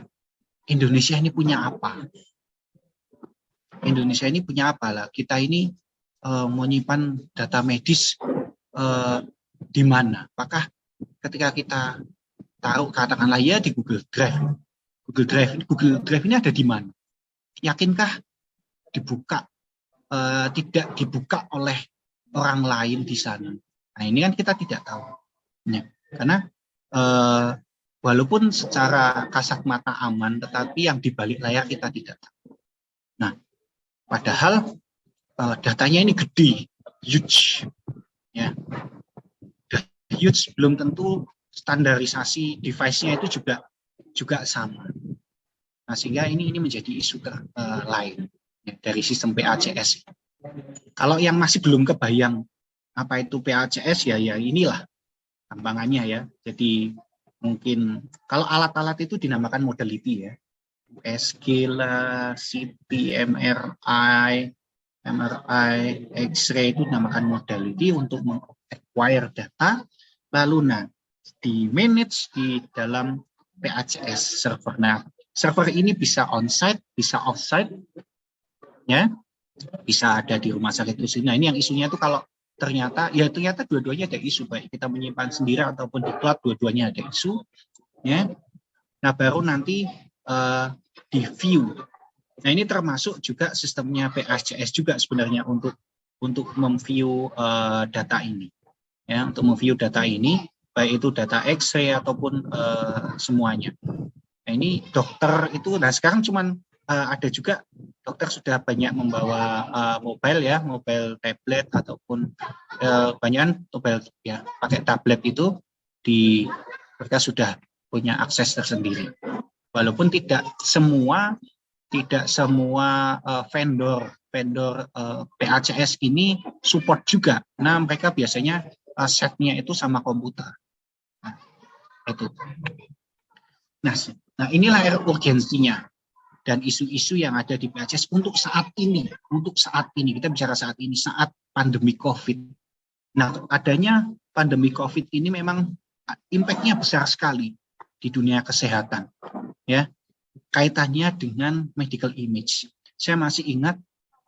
Indonesia ini punya apa? Indonesia ini punya apa lah? Kita ini menyimpan data medis di mana? Apakah ketika kita taruh katakanlah ya di Google Drive. Google Drive ini ada di mana? Yakinkah dibuka? Tidak dibuka oleh orang lain di sana. Nah, ini kan kita tidak tahu. Ya, karena walaupun secara kasat mata aman, tetapi yang di balik layar kita tidak tahu. Nah, padahal datanya ini gede, huge, ya, huge. Belum tentu standarisasi device-nya itu juga sama. Nah, sehingga ini menjadi isu lain ya, dari sistem PACS. Kalau yang masih belum kebayang apa itu PACS ya inilah gampangannya ya. Jadi mungkin kalau alat-alat itu dinamakan modality ya. USG lah, CT, MRI, X-ray itu dinamakan modality untuk meng-acquire data, lalu di manage di dalam PACS server. Nah, server ini bisa on-site, bisa off-site, ya, bisa ada di rumah sakit itu. Nah, ini yang isunya itu kalau ternyata dua-duanya ada isu, baik kita menyimpan sendiri ataupun di cloud, dua-duanya ada isu, ya. Nah, baru nanti di view. Nah, ini termasuk juga sistemnya PACS juga sebenarnya untuk memview data ini, ya, untuk memview data ini, baik itu data X-ray ataupun semuanya. Nah, ini dokter itu, nah sekarang cuman ada juga dokter sudah banyak membawa mobile ya, mobile tablet ataupun banyak mobile ya, pakai tablet itu mereka sudah punya akses tersendiri. Walaupun tidak semua vendor PACS ini support juga. Nah, mereka biasanya setnya itu sama komputer. Nah, itu. Nah, inilah urgensinya dan isu-isu yang ada di PHCS untuk saat ini kita bicara saat ini, saat pandemi COVID. Nah, adanya pandemi COVID ini memang impact-nya besar sekali di dunia kesehatan, ya, kaitannya dengan medical image. Saya masih ingat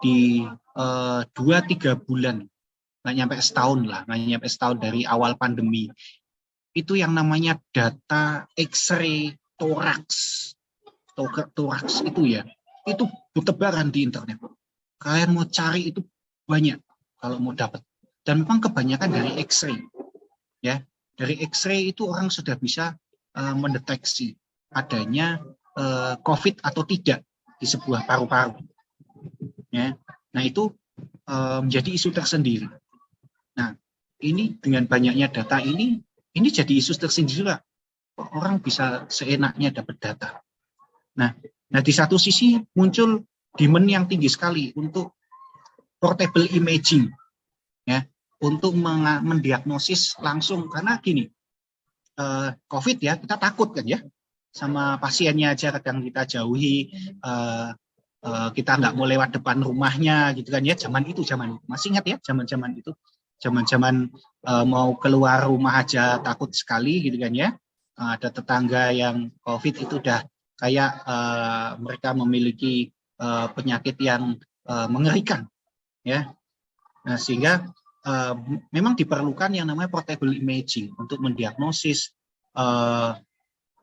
di 2-3 bulan, nggak nyampe setahun dari awal pandemi, itu yang namanya data X-ray toraks itu ya, itu bertebaran di internet. Kalian mau cari itu banyak kalau mau dapat. Dan memang kebanyakan dari X-ray, ya. Dari X-ray itu orang sudah bisa mendeteksi adanya COVID atau tidak di sebuah paru-paru. Ya. Nah, itu menjadi isu tersendiri. Nah, ini dengan banyaknya data ini jadi isu tersendiri juga. Orang bisa seenaknya dapat data. Nah, di satu sisi muncul demand yang tinggi sekali untuk portable imaging, ya, untuk mendiagnosis langsung, karena gini, COVID ya, kita takut kan ya, sama pasiennya aja kadang kita jauhi, kita nggak mau lewat depan rumahnya gitu kan ya, zaman itu masih ingat ya, zaman mau keluar rumah aja takut sekali gitu kan ya. Ada tetangga yang COVID itu udah kayak mereka memiliki penyakit yang mengerikan, ya. Nah, sehingga memang diperlukan yang namanya portable imaging untuk mendiagnosis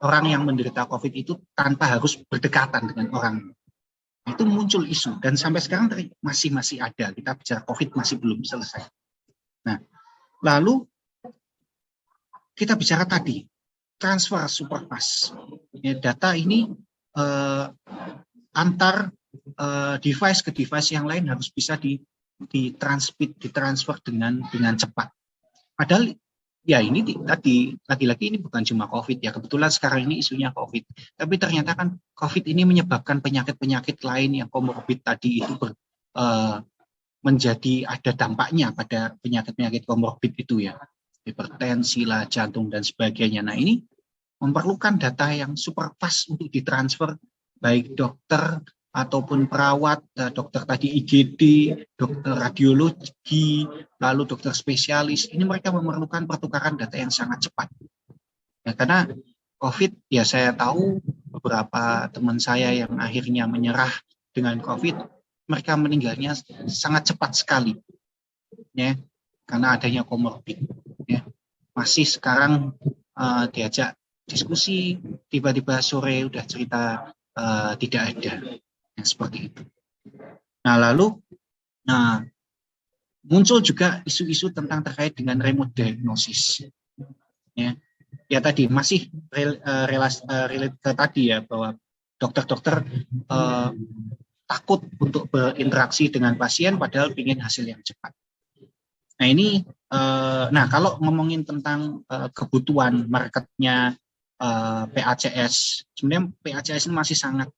orang yang menderita COVID itu tanpa harus berdekatan dengan orang. Itu muncul isu dan sampai sekarang masih ada. Kita bicara COVID masih belum selesai. Nah, lalu kita bicara tadi transfer superfast. Ya, data ini antar device ke device yang lain harus bisa ditransfer dengan cepat. Padahal ya ini tadi lagi-lagi ini bukan cuma COVID ya, kebetulan sekarang ini isunya COVID. Tapi ternyata kan COVID ini menyebabkan penyakit-penyakit lain yang komorbid tadi itu menjadi ada dampaknya pada penyakit-penyakit komorbid itu ya, hipertensi lah, jantung dan sebagainya. Nah, ini memerlukan data yang super fast untuk ditransfer, baik dokter ataupun perawat, dokter tadi IGD, dokter radiologi, lalu dokter spesialis. Ini mereka memerlukan pertukaran data yang sangat cepat. Ya, karena COVID, ya saya tahu beberapa teman saya yang akhirnya menyerah dengan COVID, mereka meninggalnya sangat cepat sekali, ya, karena adanya komorbid. Ya. Masih sekarang diajak diskusi, tiba-tiba sore udah cerita tidak ada, yang seperti itu. Nah, lalu muncul juga isu-isu terkait dengan remote diagnosis. Ya tadi masih relate ke tadi ya, bahwa dokter-dokter takut untuk berinteraksi dengan pasien padahal ingin hasil yang cepat. Nah, ini kalau ngomongin tentang kebutuhan marketnya PHCS, sebenarnya PHCS ini masih sangat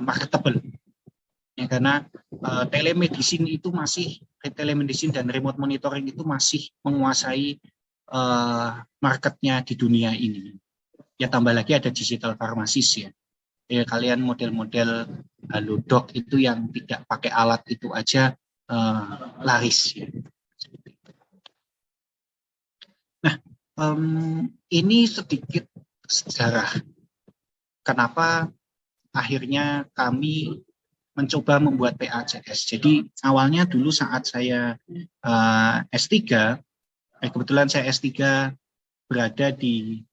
marketable, ya, karena telemedicine dan remote monitoring itu masih menguasai marketnya di dunia ini. Ya, tambah lagi ada digital pharmacist ya. Kalian model-model halodoc itu yang tidak pakai alat itu aja laris ya. Nah, ini sedikit sejarah kenapa akhirnya kami mencoba membuat PHCS. Jadi awalnya dulu saat saya S3, kebetulan saya S3 berada di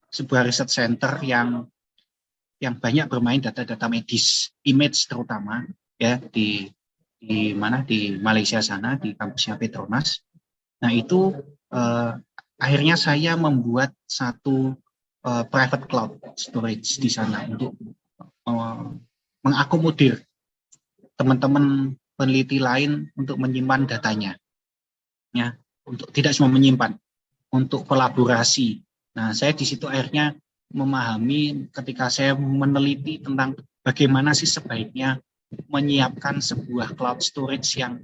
sebuah riset center yang banyak bermain data-data medis, image terutama ya, di Malaysia sana, di kampusnya Petronas. Nah, itu akhirnya saya membuat satu private cloud storage di sana untuk mengakomodir teman-teman peneliti lain untuk menyimpan datanya, ya, untuk tidak cuma menyimpan, untuk kolaborasi. Nah, saya di situ akhirnya memahami ketika saya meneliti tentang bagaimana sih sebaiknya menyiapkan sebuah cloud storage yang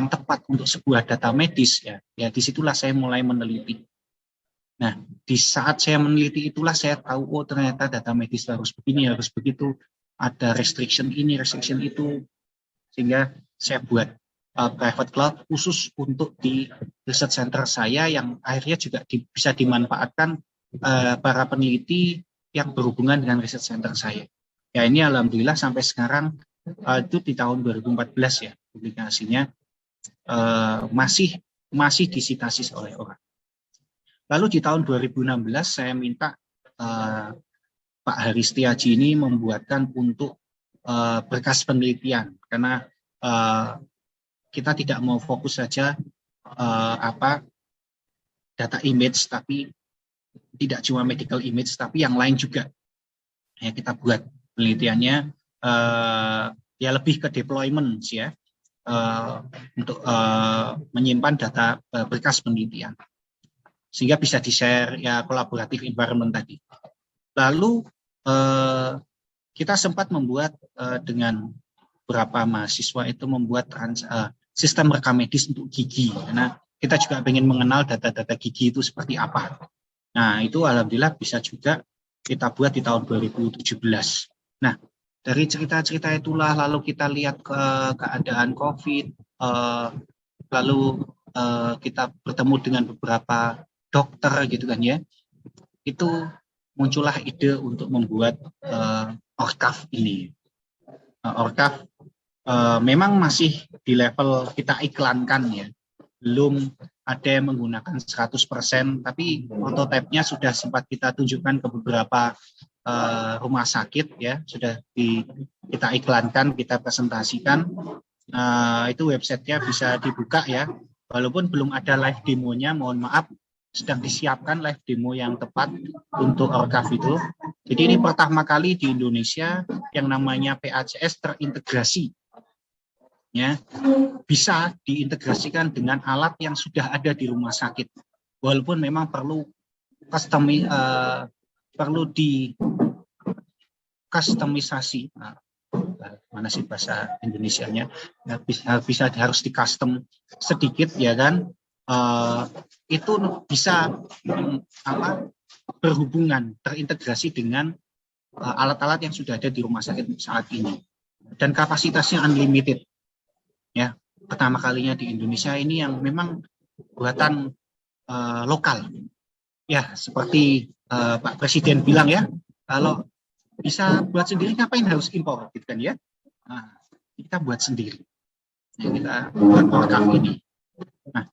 tepat untuk sebuah data medis ya. Ya, disitulah saya mulai meneliti. Nah, di saat saya meneliti itulah saya tahu, oh ternyata data medis harus begini, harus begitu, ada restriction ini, restriction itu, sehingga saya buat private cloud khusus untuk di research center saya yang akhirnya juga bisa dimanfaatkan para peneliti yang berhubungan dengan research center saya. Ya ini alhamdulillah sampai sekarang itu di tahun 2014 ya publikasinya masih disitasis oleh orang. Lalu di tahun 2016 saya minta Pak Haris Setiaji ini membuatkan untuk berkas penelitian karena kita tidak mau fokus saja data image, tapi tidak cuma medical image, tapi yang lain juga. Ya, kita buat penelitiannya ya lebih ke deployment ya, untuk menyimpan data berkas penelitian, sehingga bisa di-share ya kolaboratif environment tadi. Lalu kita sempat membuat dengan beberapa mahasiswa itu membuat sistem rekam medis untuk gigi, karena kita juga ingin mengenal data-data gigi itu seperti apa. Nah, itu alhamdulillah bisa juga kita buat di tahun 2017. Nah, dari cerita-cerita itulah lalu kita lihat ke keadaan COVID, lalu kita bertemu dengan beberapa dokter gitu kan ya. Itu muncullah ide untuk membuat ORCAV ini. ORCAV memang masih di level kita iklankan ya, belum ada yang menggunakan 100%, tapi prototipenya sudah sempat kita tunjukkan ke beberapa rumah sakit ya, sudah kita iklankan, kita presentasikan. Itu websitenya bisa dibuka ya, walaupun belum ada live demonya, mohon maaf, sedang disiapkan live demo yang tepat untuk ORCAV itu. Jadi ini pertama kali di Indonesia yang namanya PACS terintegrasi. Ya, bisa diintegrasikan dengan alat yang sudah ada di rumah sakit, walaupun memang perlu di kustomisasi. Mana sih bahasa Indonesianya? Harus di custom sedikit ya kan? Itu bisa berhubungan, terintegrasi dengan alat-alat yang sudah ada di rumah sakit saat ini, dan kapasitasnya unlimited. Ya, pertama kalinya di Indonesia ini yang memang buatan lokal. Ya, seperti Pak Presiden bilang ya, kalau bisa buat sendiri ngapain harus impor, gitu kan ya? Nah, kita buat sendiri. Ya, kita buat ORCAV ini. Nah,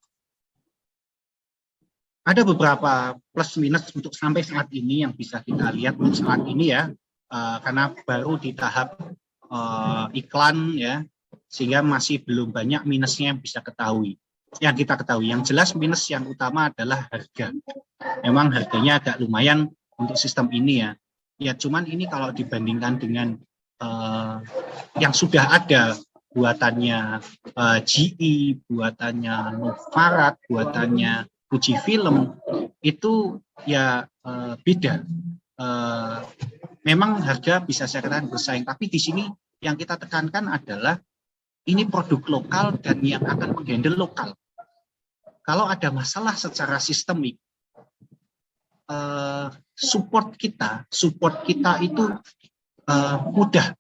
ada beberapa plus minus untuk sampai saat ini yang bisa kita lihat untuk saat ini ya, karena baru di tahap iklan ya, sehingga masih belum banyak minusnya yang bisa kita ketahui. Yang jelas minus yang utama adalah harga. Memang harganya agak lumayan untuk sistem ini ya. Ya cuman ini kalau dibandingkan dengan yang sudah ada buatannya GE, buatannya Novarat, buatannya Fujifilm, itu ya beda. Memang harga bisa saya katakan bersaing, tapi di sini yang kita tekankan adalah ini produk lokal dan yang akan menghandle lokal. Kalau ada masalah secara sistemik, support kita itu mudah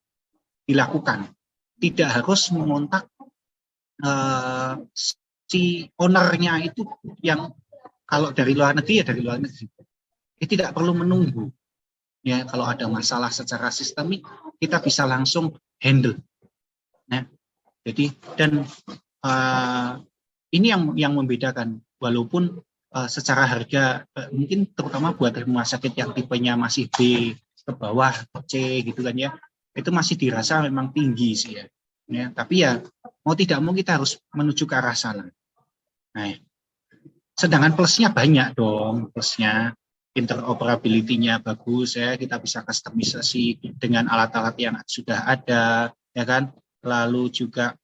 dilakukan. Tidak harus mengontak si ownernya itu yang kalau dari luar negeri ya dari luar negeri. Tidak perlu menunggu. Ya, kalau ada masalah secara sistemik, kita bisa langsung handle. Nah, jadi dan ini yang membedakan, walaupun secara harga mungkin terutama buat rumah sakit yang tipenya masih B ke bawah C gitu kan ya, itu masih dirasa memang tinggi sih ya. Ya, tapi ya mau tidak mau kita harus menuju ke arah sana. Nah, sedangkan plusnya banyak dong, plusnya interoperability-nya bagus ya, kita bisa kustomisasi dengan alat-alat yang sudah ada ya kan. Lalu juga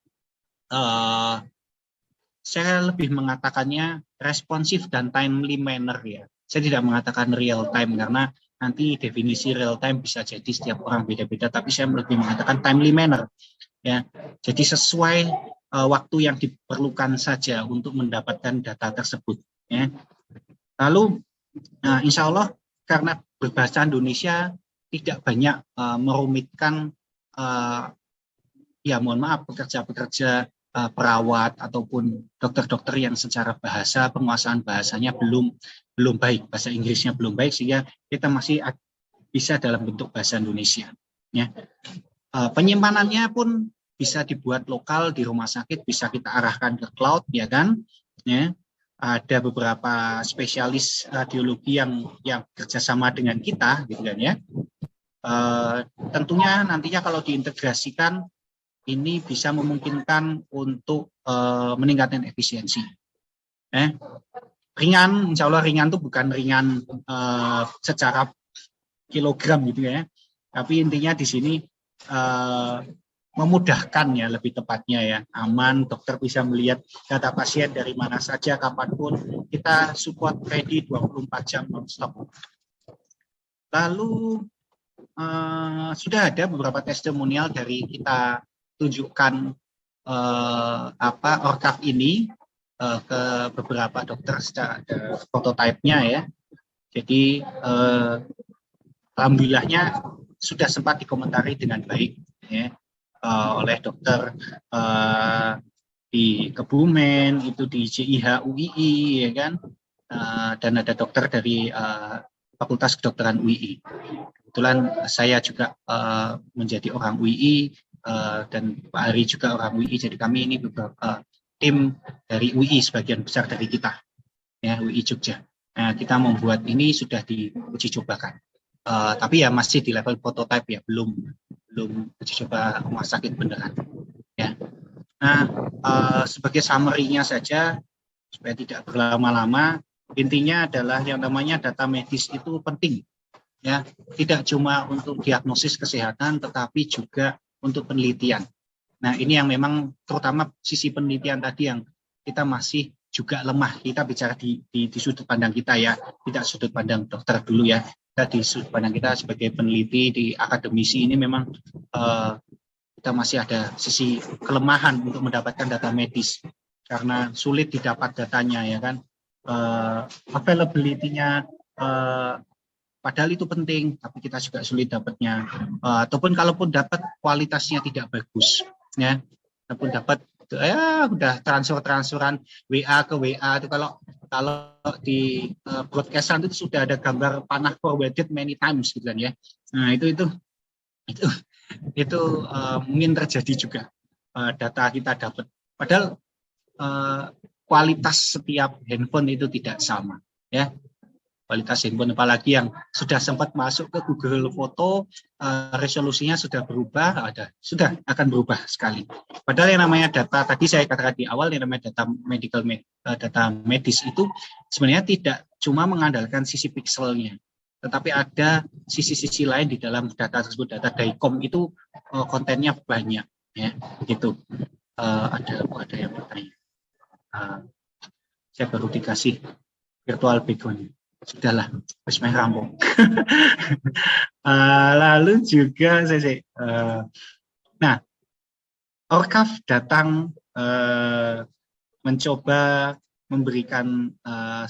saya lebih mengatakannya responsif dan timely manner ya. Saya tidak mengatakan real time karena nanti definisi real time bisa jadi setiap orang beda-beda, tapi saya lebih mengatakan timely manner ya. Jadi sesuai waktu yang diperlukan saja untuk mendapatkan data tersebut ya. Lalu Nah, insya Allah karena berbahasa Indonesia tidak banyak merumitkan ya mohon maaf pekerja-pekerja perawat ataupun dokter-dokter yang secara bahasa penguasaan bahasanya belum baik, bahasa Inggrisnya belum baik, sehingga kita masih bisa dalam bentuk bahasa Indonesia. Ya. Penyimpanannya pun bisa dibuat lokal di rumah sakit, bisa kita arahkan ke cloud, ya kan? Ya. Ada beberapa spesialis radiologi yang kerjasama dengan kita, gitu kan ya. Tentunya nantinya kalau diintegrasikan ini bisa memungkinkan untuk meningkatkan efisiensi. Ringan, insya Allah ringan itu bukan ringan secara kilogram gitu ya, tapi intinya di sini memudahkan ya, lebih tepatnya ya, aman, dokter bisa melihat data pasien dari mana saja, kapanpun, kita support ready 24 jam non-stop. Lalu sudah ada beberapa testimonial dari kita tunjukkan ORCAV ini ke beberapa dokter secara prototipenya ya. Jadi alhamdulillahnya sudah sempat dikomentari dengan baik ya, oleh dokter di Kebumen, itu di JIH UII ya kan, dan ada dokter dari Fakultas Kedokteran UII. Kebetulan saya juga menjadi orang UII dan Pak Ari juga orang UII, jadi kami ini beberapa tim dari UII, sebagian besar dari kita ya, UII Jogja. Nah, kita membuat ini sudah diuji cobakan. Tapi ya masih di level prototipe ya, belum uji coba rumah sakit beneran ya. Nah, sebagai summary-nya saja supaya tidak berlama-lama, intinya adalah yang namanya data medis itu penting ya, tidak cuma untuk diagnosis kesehatan tetapi juga untuk penelitian. Nah, ini yang memang terutama sisi penelitian tadi yang kita masih juga lemah. Kita bicara di sudut pandang kita ya, tidak sudut pandang dokter dulu ya. Di sudut pandang kita sebagai peneliti di akademisi ini memang kita masih ada sisi kelemahan untuk mendapatkan data medis karena sulit didapat datanya ya kan, availability-nya padahal itu penting tapi kita juga sulit dapatnya, ataupun kalaupun dapat kualitasnya tidak bagus ya, ataupun dapat ya udah transferan WA ke WA itu, kalau di broadcastan itu sudah ada gambar panah forwarded many times gitu kan ya. Nah itu mungkin terjadi juga, data kita dapat padahal kualitas setiap handphone itu tidak sama ya. Kualitas handphone apalagi yang sudah sempat masuk ke Google Foto, resolusinya sudah berubah, sudah akan berubah sekali. Padahal yang namanya data, tadi saya katakan di awal, yang namanya data medis itu sebenarnya tidak cuma mengandalkan sisi pikselnya, tetapi ada sisi-sisi lain di dalam data tersebut. Data DICOM itu kontennya banyak, ya, gitu. Ada yang bertanya. Saya baru dikasih virtual background. Sudahlah, harus main rampung. Lalu juga nah, ORCAV datang mencoba memberikan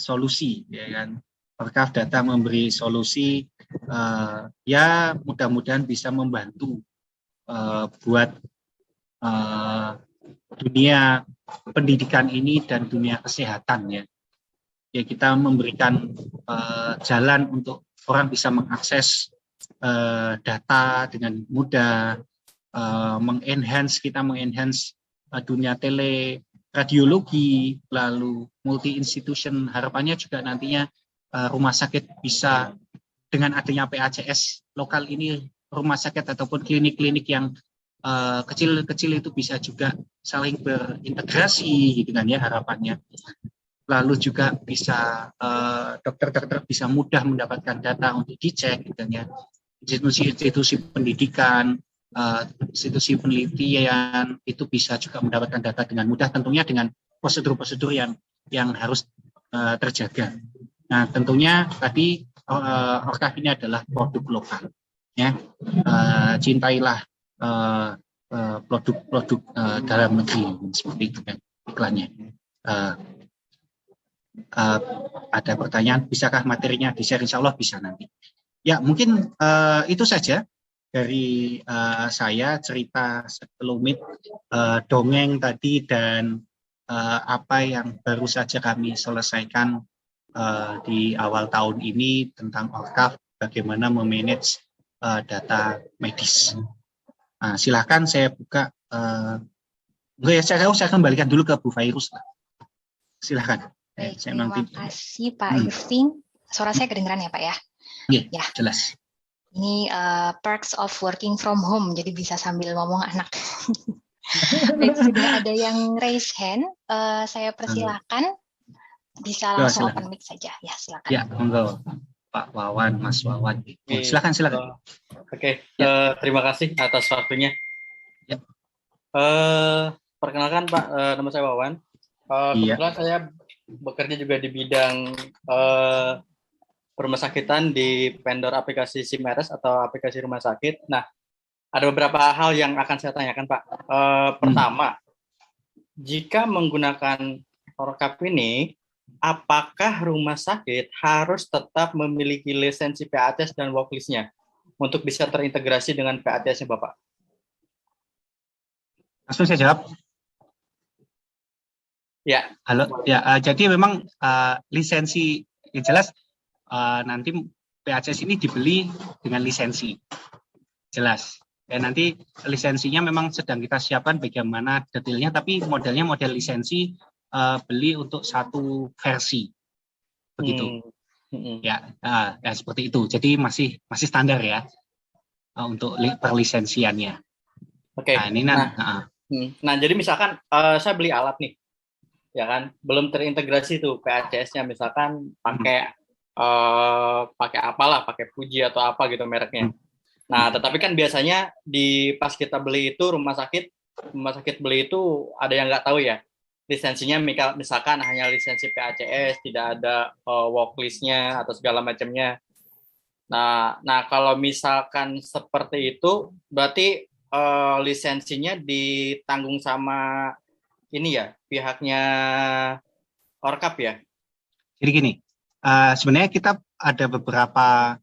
solusi, ya kan? ORCAV datang memberi solusi, ya mudah-mudahan bisa membantu buat dunia pendidikan ini dan dunia kesehatan ya. Ya, kita memberikan jalan untuk orang bisa mengakses data dengan mudah, mengenhance dunia teleradiologi, lalu multi institution. Harapannya juga nantinya rumah sakit bisa dengan adanya PACS lokal ini, rumah sakit ataupun klinik-klinik yang kecil-kecil itu bisa juga saling berintegrasi gitu kan ya, harapannya. Lalu juga bisa dokter-dokter bisa mudah mendapatkan data untuk dicek gitu ya. Institusi pendidikan, institusi penelitian itu bisa juga mendapatkan data dengan mudah, tentunya dengan prosedur-prosedur yang harus terjaga. Nah, tentunya tadi ORCAV ini adalah produk lokal ya. Cintailah produk-produk dalam negeri, seperti itu kan iklannya. ada pertanyaan, bisakah materinya di-share? Insya Allah bisa nanti. Ya, mungkin itu saja dari saya, cerita sekelumit dongeng tadi dan apa yang baru saja kami selesaikan di awal tahun ini tentang ORCAV, bagaimana memanage data medis. Nah, silahkan saya buka. Saya kembalikan dulu ke Bu Fairuz. Silahkan. Baik, Saya terima nanti. kasih Pak Irving. Suara saya kedengeran ya Pak ya? Ya, jelas. Ini perks of working from home, jadi bisa sambil ngomong anak. Baik, sudah ada yang raise hand. Saya persilahkan. Bisa langsung open mic saja. Ya, silakan. Ya, monggo. Pak Wawan, Mas Wawan. Silakan. Oke, terima kasih atas waktunya. Ya. Perkenalkan Pak, nama saya Wawan. Kebetulan saya bekerja juga di bidang rumah sakitan di vendor aplikasi SIMRS atau aplikasi rumah sakit. Nah, ada beberapa hal yang akan saya tanyakan Pak. Pertama, jika menggunakan ORCAV ini, apakah rumah sakit harus tetap memiliki lisensi PATS dan worklist-nya untuk bisa terintegrasi dengan PATS-nya Bapak? Langsung saya jawab. Ya. Halo. Ya, jadi memang lisensi yang jelas nanti PATS ini dibeli dengan lisensi. Jelas. Dan nanti lisensinya memang sedang kita siapkan bagaimana detailnya, tapi modelnya model lisensi beli untuk satu versi. Begitu. Ya, seperti itu. Jadi masih standar ya untuk perlisensiannya. Oke. Nah, jadi misalkan saya beli alat nih. Ya kan, belum terintegrasi tuh PATS-nya, misalkan pakai apalah, pakai Fuji atau apa gitu mereknya. Nah, tetapi kan biasanya pas kita beli itu rumah sakit beli itu ada yang nggak tahu ya, lisensinya misalkan hanya lisensi PATS, tidak ada worklist-nya atau segala macamnya. Nah, kalau misalkan seperti itu, berarti lisensinya ditanggung sama ini ya, pihaknya ORCAV ya? Jadi gini, sebenarnya kita ada beberapa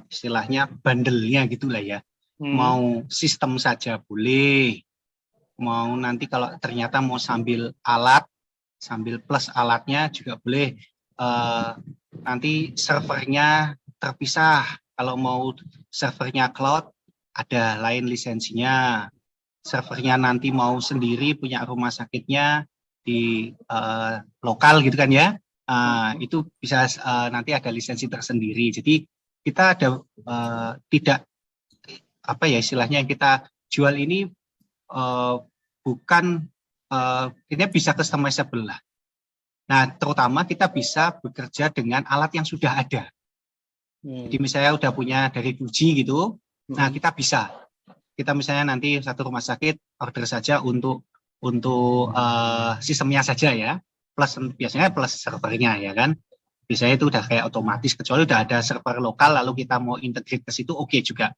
istilahnya bandelnya gitulah ya. Mau sistem saja boleh, mau nanti kalau ternyata mau sambil plus alatnya juga boleh. Nanti servernya terpisah, kalau mau servernya cloud ada lain lisensinya. Servernya nanti mau sendiri punya rumah sakitnya di lokal gitu kan ya, itu bisa nanti ada lisensi tersendiri. Jadi kita ada tidak apa ya istilahnya yang kita jual ini bukan ini bisa customizable lah. Nah, terutama kita bisa bekerja dengan alat yang sudah ada. Jadi misalnya udah punya dari Fuji gitu, nah kita bisa. Kita misalnya nanti satu rumah sakit order saja untuk sistemnya saja ya, biasanya plus servernya ya kan. Biasanya itu udah kayak otomatis, kecuali udah ada server lokal lalu kita mau integrate ke situ, oke juga.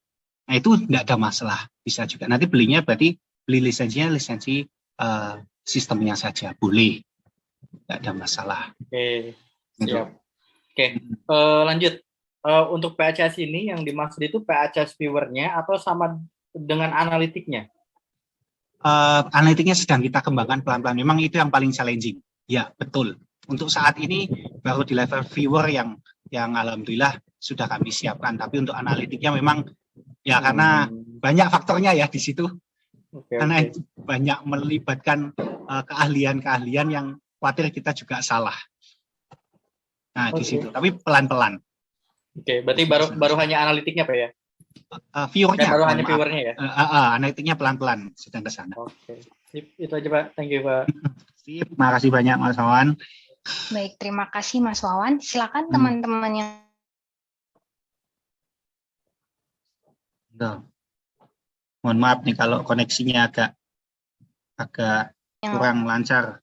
Nah itu enggak ada masalah, bisa juga. Nanti belinya berarti beli lisensinya lisensi sistemnya saja, boleh. Enggak ada masalah. Oke, siap. Oke, lanjut. Untuk PATS ini yang dimaksud itu PATS viewer-nya atau sama dengan analitiknya? Analitiknya sedang kita kembangkan pelan-pelan. Memang itu yang paling challenging. Ya, betul. Untuk saat ini baru di level viewer yang alhamdulillah sudah kami siapkan. Tapi untuk analitiknya memang ya karena banyak faktornya ya di situ. Karena banyak melibatkan keahlian-keahlian yang khawatir kita juga salah. Nah, di situ. Tapi pelan-pelan. Oke, berarti baru hanya analitiknya Pak ya? Viewernya baru hanya viewernya ya? Analitiknya pelan-pelan sedang ke sana. Oke, itu aja Pak. Thank you Pak. Sip, makasih banyak Mas Wawan. Baik, terima kasih Mas Wawan. Silakan teman-teman yang Mohon maaf nih kalau koneksinya agak kurang lancar.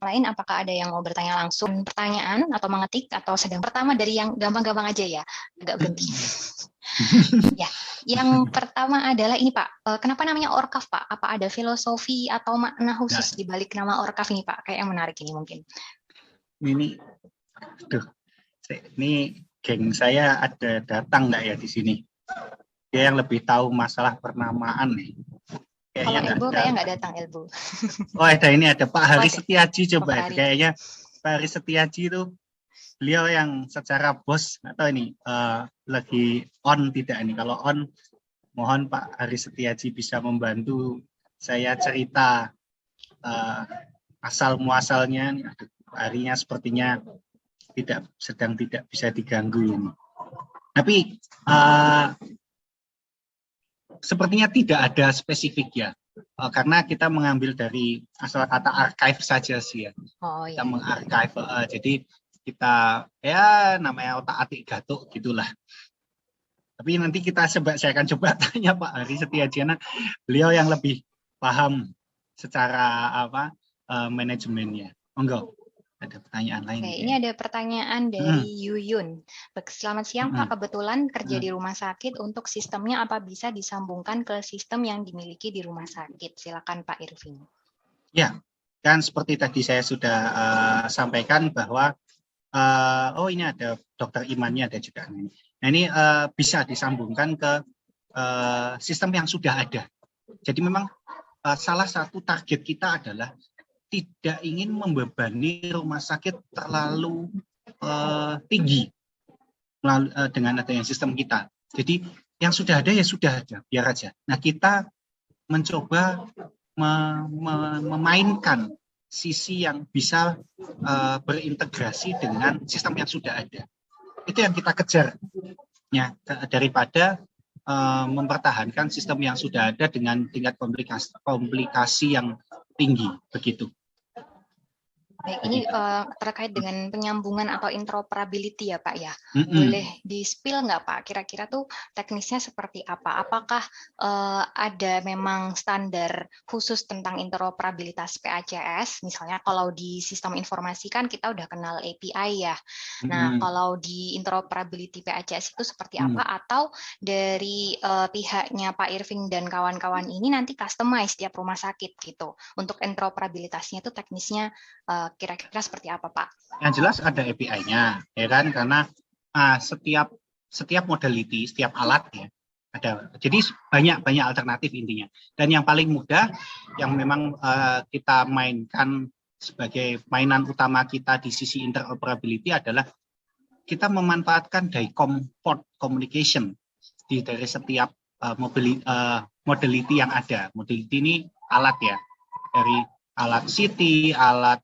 lain, apakah ada yang mau bertanya langsung pertanyaan atau mengetik atau sedang? Pertama dari yang gampang-gampang aja ya, agak genting. Ya, yang pertama adalah ini Pak, kenapa namanya Orkaf Pak? Apa ada filosofi atau makna khusus di balik nama Orkaf ini Pak? Kayak yang menarik ini mungkin. Ini, aduh, ini geng saya ada datang nggak ya di sini? Dia yang lebih tahu masalah pernamaan nih. Kalau Elbo kayaknya nggak datang Elbo. Oh ini ada Pak Hari Setiaji coba Pak Hari. kayaknya Pak Hari Setiaji itu beliau yang secara bos atau ini lagi on tidak ini, kalau on mohon Pak Hari Setiaji bisa membantu saya cerita asal muasalnya. Pak Harinya sepertinya sedang tidak bisa diganggu ini. Tapi sepertinya tidak ada spesifik ya, karena kita mengambil dari asal kata archive saja sih ya. Oh, kita iya. mengarchive, jadi kita ya namanya otak-atik gatuk gitulah. Tapi nanti saya akan coba tanya Pak Hari Setiaji, beliau yang lebih paham secara manajemennya. Monggo. Ada pertanyaan lain? Oke, ini ada pertanyaan dari Yuyun. Selamat siang Pak, kebetulan kerja di rumah sakit, untuk sistemnya apa bisa disambungkan ke sistem yang dimiliki di rumah sakit? Silakan Pak Irving. Ya, kan seperti tadi saya sudah sampaikan bahwa ini ada Dokter Imannya ada juga. Nah ini bisa disambungkan ke sistem yang sudah ada. Jadi memang salah satu target kita adalah tidak ingin membebani rumah sakit terlalu tinggi dengan adanya sistem kita. Jadi yang sudah ada ya sudah ada, biar aja. Nah kita mencoba memainkan sisi yang bisa berintegrasi dengan sistem yang sudah ada. Itu yang kita kejar, ya, daripada mempertahankan sistem yang sudah ada dengan tingkat komplikasi yang tinggi, begitu. Baik, ini terkait dengan penyambungan atau interoperability ya Pak ya. Boleh di-spill nggak Pak? Kira-kira tuh teknisnya seperti apa? Apakah ada memang standar khusus tentang interoperabilitas PACS? Misalnya kalau di sistem informasi kan kita udah kenal API ya. Nah, kalau di interoperability PACS itu seperti apa? Atau dari pihaknya Pak Irving dan kawan-kawan ini nanti customize tiap rumah sakit gitu. Untuk interoperabilitasnya itu teknisnya kira-kira seperti apa, Pak? Yang jelas ada API-nya, ya kan? Karena setiap modality, setiap alat ya ada. Jadi banyak alternatif intinya. Dan yang paling mudah, yang memang kita mainkan sebagai mainan utama kita di sisi interoperability adalah kita memanfaatkan DICOM port communication dari setiap modality yang ada. Modality ini alat ya, dari alat CT, alat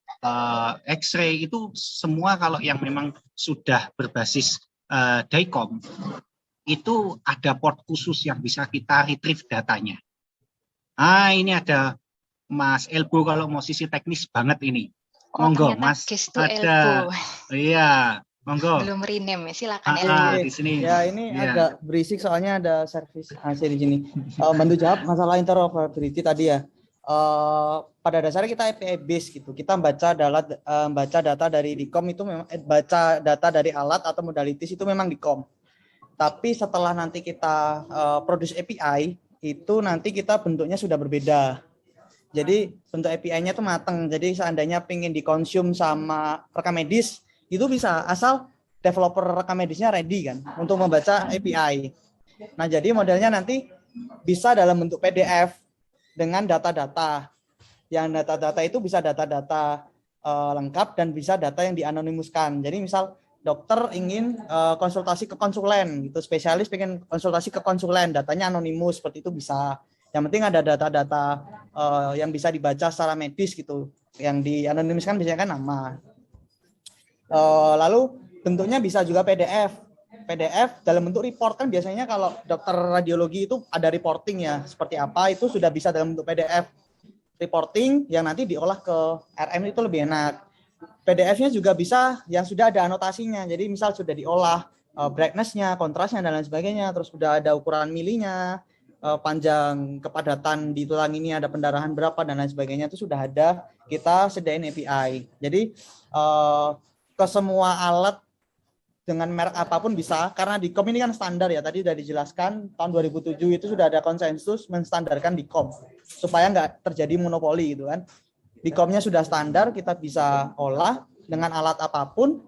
X-ray, itu semua kalau yang memang sudah berbasis DICOM, itu ada port khusus yang bisa kita retrieve datanya. Ini ada Mas Elbo kalau mau sisi teknis banget ini. Monggo Mas, ada. Iya, monggo. Belum rename, silakan Elbo. Di sini. Ya, ini agak berisik soalnya ada servis AC di sini. Bantu jawab masalah interoperability tadi ya. Pada dasarnya kita API base gitu. Kita baca data dari DICOM itu memang baca data dari alat atau modalities itu memang DICOM. Tapi setelah nanti kita produce API itu nanti kita bentuknya sudah berbeda. Jadi bentuk API-nya itu matang. Jadi seandainya pengen dikonsum sama rekam medis itu bisa, asal developer rekam medisnya ready kan untuk membaca API. Nah, jadi modelnya nanti bisa dalam bentuk PDF dengan data-data. Yang data-data itu bisa data-data lengkap dan bisa data yang dianonimuskan. Jadi misal dokter ingin konsultasi ke konsulen, gitu, spesialis pengen konsultasi ke konsulen, datanya anonimus, seperti itu bisa. Yang penting ada data-data yang bisa dibaca secara medis gitu. Yang dianonimuskan biasanya kan nama. Lalu bentuknya bisa juga PDF. PDF dalam bentuk report, kan biasanya kalau dokter radiologi itu ada reporting ya, seperti apa itu sudah bisa dalam bentuk PDF reporting yang nanti diolah ke RM, itu lebih enak. PDF-nya juga bisa yang sudah ada anotasinya, jadi misal sudah diolah brightness-nya, kontrasnya dan lain sebagainya, terus sudah ada ukuran milinya, panjang kepadatan di tulang ini ada pendarahan berapa dan lain sebagainya itu sudah ada, kita sediain API. Jadi ke semua alat dengan merek apapun bisa, karena di COM ini kan standar ya, tadi sudah dijelaskan tahun 2007 itu sudah ada konsensus menstandarkan di COM supaya nggak terjadi monopoli gitu kan. Di COM-nya sudah standar, kita bisa olah dengan alat apapun.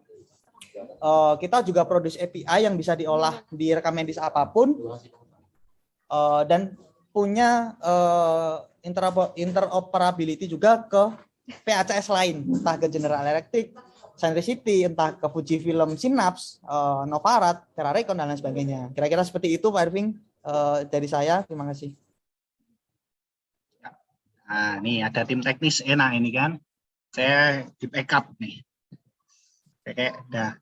Kita juga produce API yang bisa diolah di rekam medis apapun, dan punya interoperability juga ke PACS lain, entah ke General Electric, Centricity, entah ke Fujifilm Synapse, Novarat, Terarecon, dan lain sebagainya. Kira-kira seperti itu Pak Irving dari saya. Terima kasih. Nah, nih ada tim teknis enak ini kan. Saya di backup nih.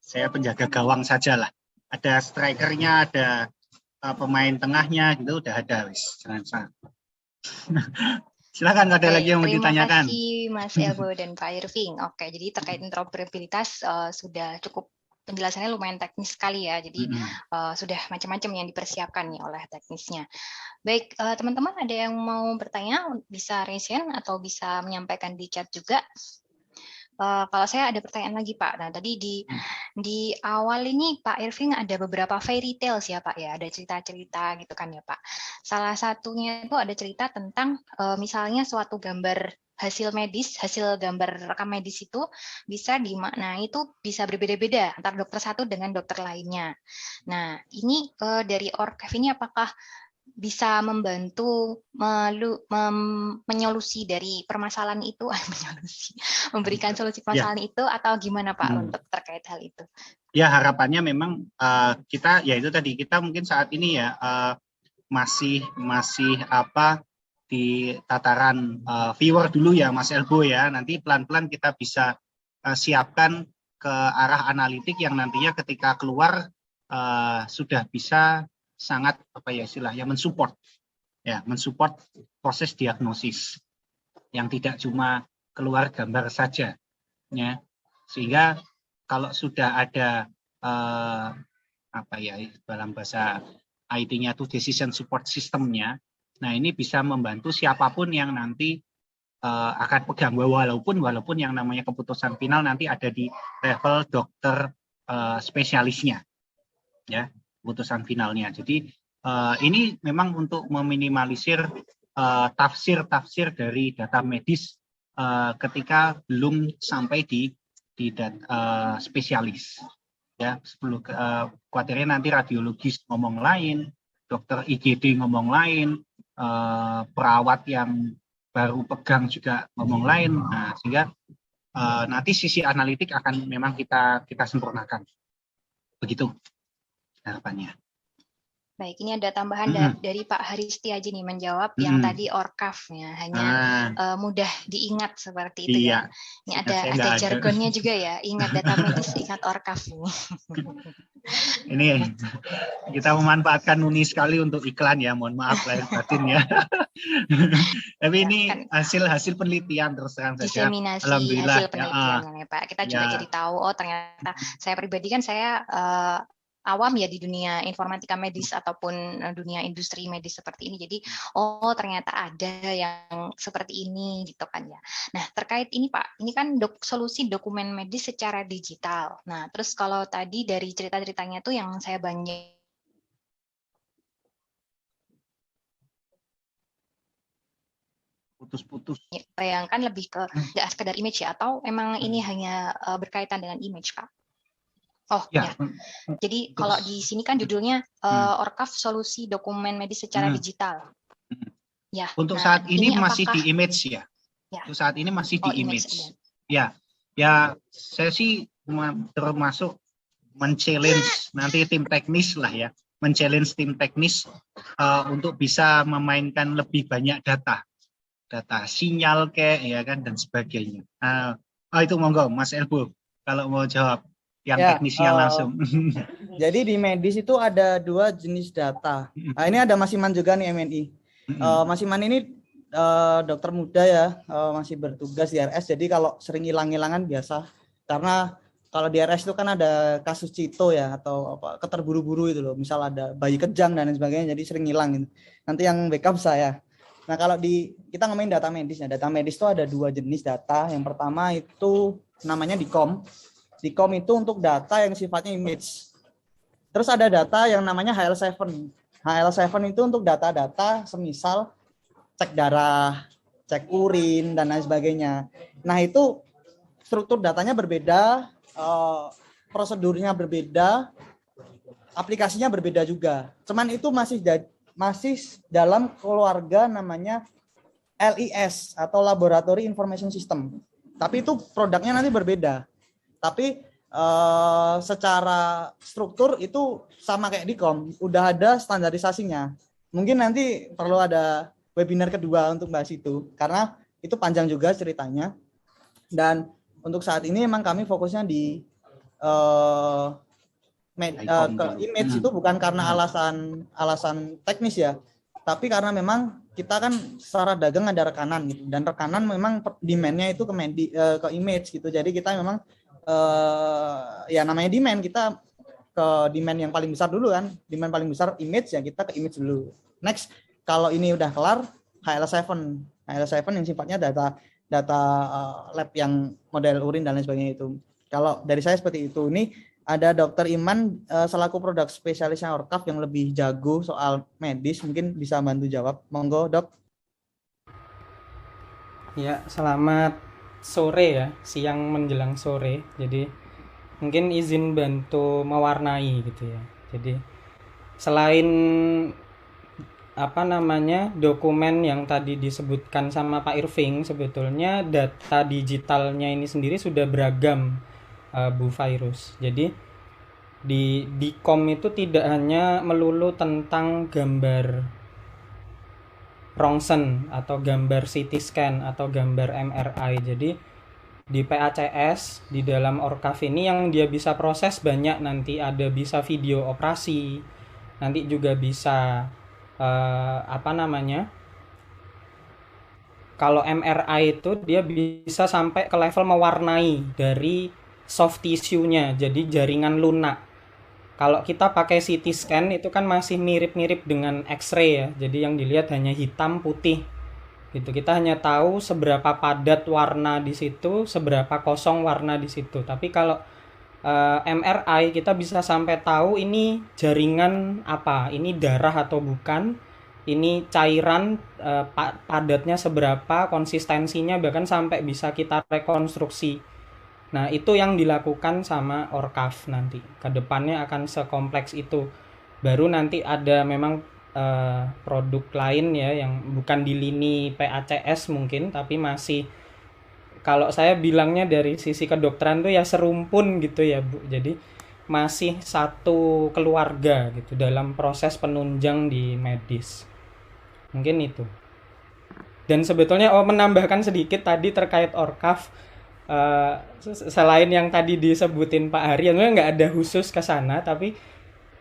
Saya penjaga gawang saja lah. Ada strikernya, ada pemain tengahnya gitu, udah ada wis. Jangan. Silakan ada lagi yang mau ditanyakan. Terima kasih Mas Elbo dan Pak Irving. Oke, jadi terkait interoperabilitas sudah cukup, penjelasannya lumayan teknis sekali ya. Jadi sudah macam-macam yang dipersiapkan nih oleh teknisnya. Baik, teman-teman ada yang mau bertanya, bisa raise hand atau bisa menyampaikan di chat juga. Kalau saya ada pertanyaan lagi Pak. Nah tadi di awal ini Pak Irving ada beberapa fairy tales ya Pak ya, ada cerita-cerita gitu kan ya Pak. Salah satunya itu ada cerita tentang misalnya suatu gambar hasil medis, hasil gambar rekam medis itu bisa dimaknai itu bisa berbeda-beda antara dokter satu dengan dokter lainnya. Nah ini dari ORCAV ini apakah bisa membantu menyolusi dari permasalahan itu, memberikan solusi permasalahan itu, atau gimana Pak untuk terkait hal itu? Ya harapannya memang kita, ya itu tadi, kita mungkin saat ini ya masih apa di tataran viewer dulu ya Mas Elbo ya, nanti pelan-pelan kita bisa siapkan ke arah analitik yang nantinya ketika keluar sudah bisa sangat apa ya istilahnya mensupport proses diagnosis yang tidak cuma keluar gambar saja ya, sehingga kalau sudah ada apa ya dalam bahasa IT-nya itu decision support systemnya, nah ini bisa membantu siapapun yang nanti akan pegang, walaupun yang namanya keputusan final nanti ada di level dokter spesialisnya ya, keputusan finalnya. Jadi ini memang untuk meminimalisir tafsir dari data medis ketika belum sampai di spesialis. Ya, sebelum khawatirnya nanti radiologis ngomong lain, dokter IGD ngomong lain, perawat yang baru pegang juga ngomong lain. Nah, sehingga nanti sisi analitik akan memang kita sempurnakan. Begitu harapannya. Baik, ini ada tambahan dari Pak Haristiaji nih menjawab yang tadi ORCAV-nya hanya mudah diingat seperti itu ya. Ini ada jargonnya juga ya, ingat data medis, ingat ORCAV. Ini kita memanfaatkan Nuni sekali untuk iklan ya, mohon maaf lahir batin ya. Tapi ini hasil penelitian terus terang saja. Diseminasi hasil penelitian ya Pak. Kita juga jadi tahu, oh ternyata saya pribadi kan saya awam ya di dunia informatika medis ataupun dunia industri medis seperti ini. Jadi, oh ternyata ada yang seperti ini gitu kan ya. Nah, terkait ini Pak, ini kan solusi dokumen medis secara digital. Nah, terus kalau tadi dari cerita-ceritanya tuh yang saya banyak putus-putus. Bayangkan lebih ke nggak sekedar image ya, atau emang ini hanya berkaitan dengan image Pak? Oh ya. Jadi kalau di sini kan judulnya ORCAV solusi dokumen medis secara digital. Ya. Untuk saat ini masih di image ya. Untuk saat ini masih di image. Ya. Ya, saya sih termasuk men-challenge nanti tim teknis lah ya. Men-challenge tim teknis untuk bisa memainkan lebih banyak data sinyal ya kan dan sebagainya. Itu monggo Mas Elbo kalau mau jawab yang teknisnya langsung. Jadi di medis itu ada 2 jenis data. Nah, ini ada Mas Iman juga nih MNI. Mas Iman ini dokter muda ya, masih bertugas di RS. Jadi kalau sering hilang-hilangan biasa, karena kalau di RS itu kan ada kasus cito ya atau apa keterburu-buru itu loh. Misal ada bayi kejang dan lain sebagainya jadi sering hilang gitu. Nanti yang backup saya. Nah, kalau kita ngomongin data medis ya. Data medis itu ada 2 jenis data. Yang pertama itu namanya DICOM. DICOM itu untuk data yang sifatnya image. Terus ada data yang namanya HL7. HL7 itu untuk data-data semisal cek darah, cek urin dan lain sebagainya. Nah, itu struktur datanya berbeda, prosedurnya berbeda, aplikasinya berbeda juga. Cuman itu masih dalam keluarga namanya LIS atau Laboratory Information System. Tapi itu produknya nanti berbeda. Tapi secara struktur itu sama kayak DICOM, udah ada standarisasinya. Mungkin nanti perlu ada webinar kedua untuk bahas itu, karena itu panjang juga ceritanya. Dan untuk saat ini memang kami fokusnya di ke image itu bukan karena alasan teknis ya, tapi karena memang kita kan secara dagang ada rekanan gitu, dan rekanan memang demand-nya itu ke image gitu. Jadi kita memang ya namanya demand, kita ke demand yang paling besar dulu kan. Demand paling besar image ya, kita ke image dulu. Next, kalau ini udah kelar, HL7 yang sifatnya data lab yang model urin dan lain sebagainya itu. Kalau dari saya seperti itu. Ini ada Dr. Iman selaku produk spesialisnya Orkaf yang lebih jago soal medis, mungkin bisa bantu jawab. Monggo, Dok. Ya, selamat sore ya, siang menjelang sore. Jadi mungkin izin bantu mewarnai gitu ya. Jadi selain dokumen yang tadi disebutkan sama Pak Irving, sebetulnya data digitalnya ini sendiri sudah beragam, Bu Virus. Jadi di DICOM itu tidak hanya melulu tentang gambar Röntgen atau gambar CT scan atau gambar MRI. Jadi di PACS di dalam Orkaf ini yang dia bisa proses banyak, nanti ada bisa video operasi, nanti juga bisa kalau MRI itu dia bisa sampai ke level mewarnai dari soft tissue-nya, jadi jaringan lunak. Kalau kita pakai CT scan itu kan masih mirip-mirip dengan X-ray ya, jadi yang dilihat hanya hitam putih gitu. Kita hanya tahu seberapa padat warna di situ, seberapa kosong warna di situ. Tapi kalau MRI kita bisa sampai tahu ini jaringan apa, ini darah atau bukan, ini cairan padatnya seberapa, konsistensinya, bahkan sampai bisa kita rekonstruksi. Nah, itu yang dilakukan sama Orkaf nanti. Kedepannya akan sekompleks itu. Baru nanti ada memang produk lain ya yang bukan di lini PACS mungkin, tapi masih, kalau saya bilangnya dari sisi kedokteran tuh ya serumpun gitu ya Bu. Jadi masih satu keluarga gitu dalam proses penunjang di medis. Mungkin itu. Dan sebetulnya menambahkan sedikit tadi terkait Orkaf, selain yang tadi disebutin Pak Hari, nggak ada khusus ke sana, tapi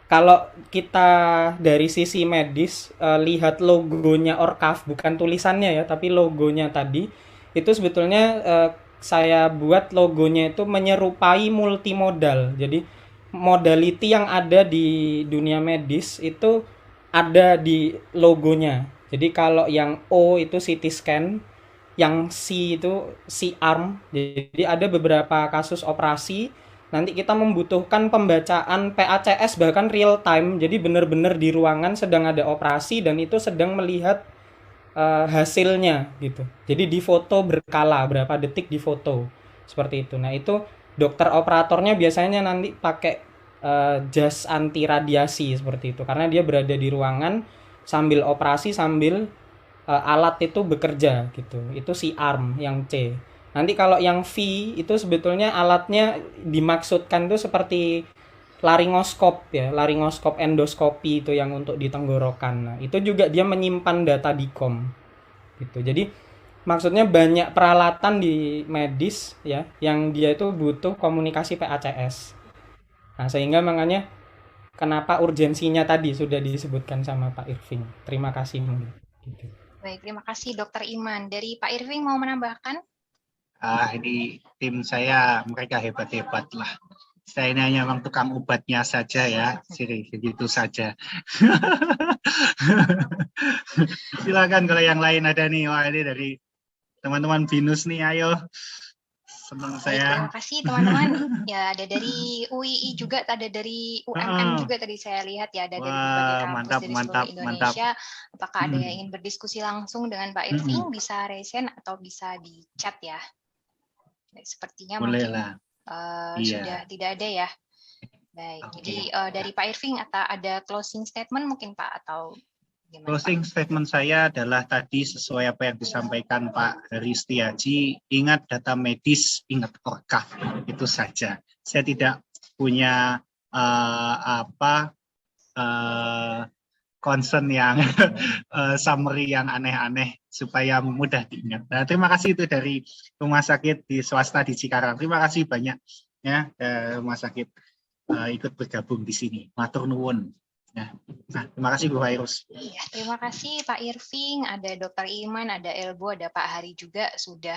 kalau kita dari sisi medis lihat logonya Orkaf, bukan tulisannya ya, tapi logonya tadi, itu sebetulnya saya buat logonya itu menyerupai multimodal. Jadi modality yang ada di dunia medis itu ada di logonya. Jadi kalau yang O itu CT scan, yang C itu C-arm. Jadi ada beberapa kasus operasi, nanti kita membutuhkan pembacaan PACS bahkan real time. Jadi benar-benar di ruangan sedang ada operasi dan itu sedang melihat hasilnya gitu. Jadi di foto berkala, berapa detik di foto. Seperti itu. Nah, itu dokter operatornya biasanya nanti pakai jas anti radiasi seperti itu. Karena dia berada di ruangan sambil operasi, sambil alat itu bekerja gitu. Itu si arm yang C. Nanti kalau yang V itu sebetulnya alatnya dimaksudkan tuh seperti laringoskop ya, laringoskop endoskopi itu yang untuk di tenggorokan. Nah, itu juga dia menyimpan data DICOM gitu. Jadi maksudnya banyak peralatan di medis ya yang dia itu butuh komunikasi PACS. Nah, sehingga makanya kenapa urgensinya tadi sudah disebutkan sama Pak Irving. Terima kasih mungkin. Gitu. Baik, terima kasih Dokter Iman. Dari Pak Irving mau menambahkan? Ini tim saya, mereka hebat-hebat lah. Saya ini hanya memang tukang obatnya saja ya, segitu saja. Silakan kalau yang lain ada nih, wah ini dari teman-teman Binus nih, ayo. Senang Baik, terima saya. kasih teman-teman. Ya, ada dari UII juga, ada dari UMM juga tadi saya lihat ya, ada dari berbagai Wah, kampus mantap, dari seluruh mantap, mantap. Indonesia. Apakah ada yang ingin berdiskusi langsung dengan Pak Irving? Bisa raise hand atau bisa di chat ya. Sepertinya Boleh mungkin lah. sudah Iya. tidak ada ya. Baik, Oke. jadi dari Pak Irving atau ada closing statement mungkin Pak atau gimana Pak? Closing statement saya adalah tadi sesuai apa yang disampaikan Pak Heri Setiaji, ingat data medis, ingat ORCAV, itu saja. Saya tidak punya concern yang summary yang aneh-aneh supaya mudah diingat. Nah, terima kasih itu dari rumah sakit di swasta di Cikarang. Terima kasih banyak ya rumah sakit ikut bergabung di sini. Matur nuwun. Ya. Nah, terima kasih Bu Virus. Iya, terima kasih Pak Irving, ada Dr. Iman, ada Elbo, ada Pak Hari juga sudah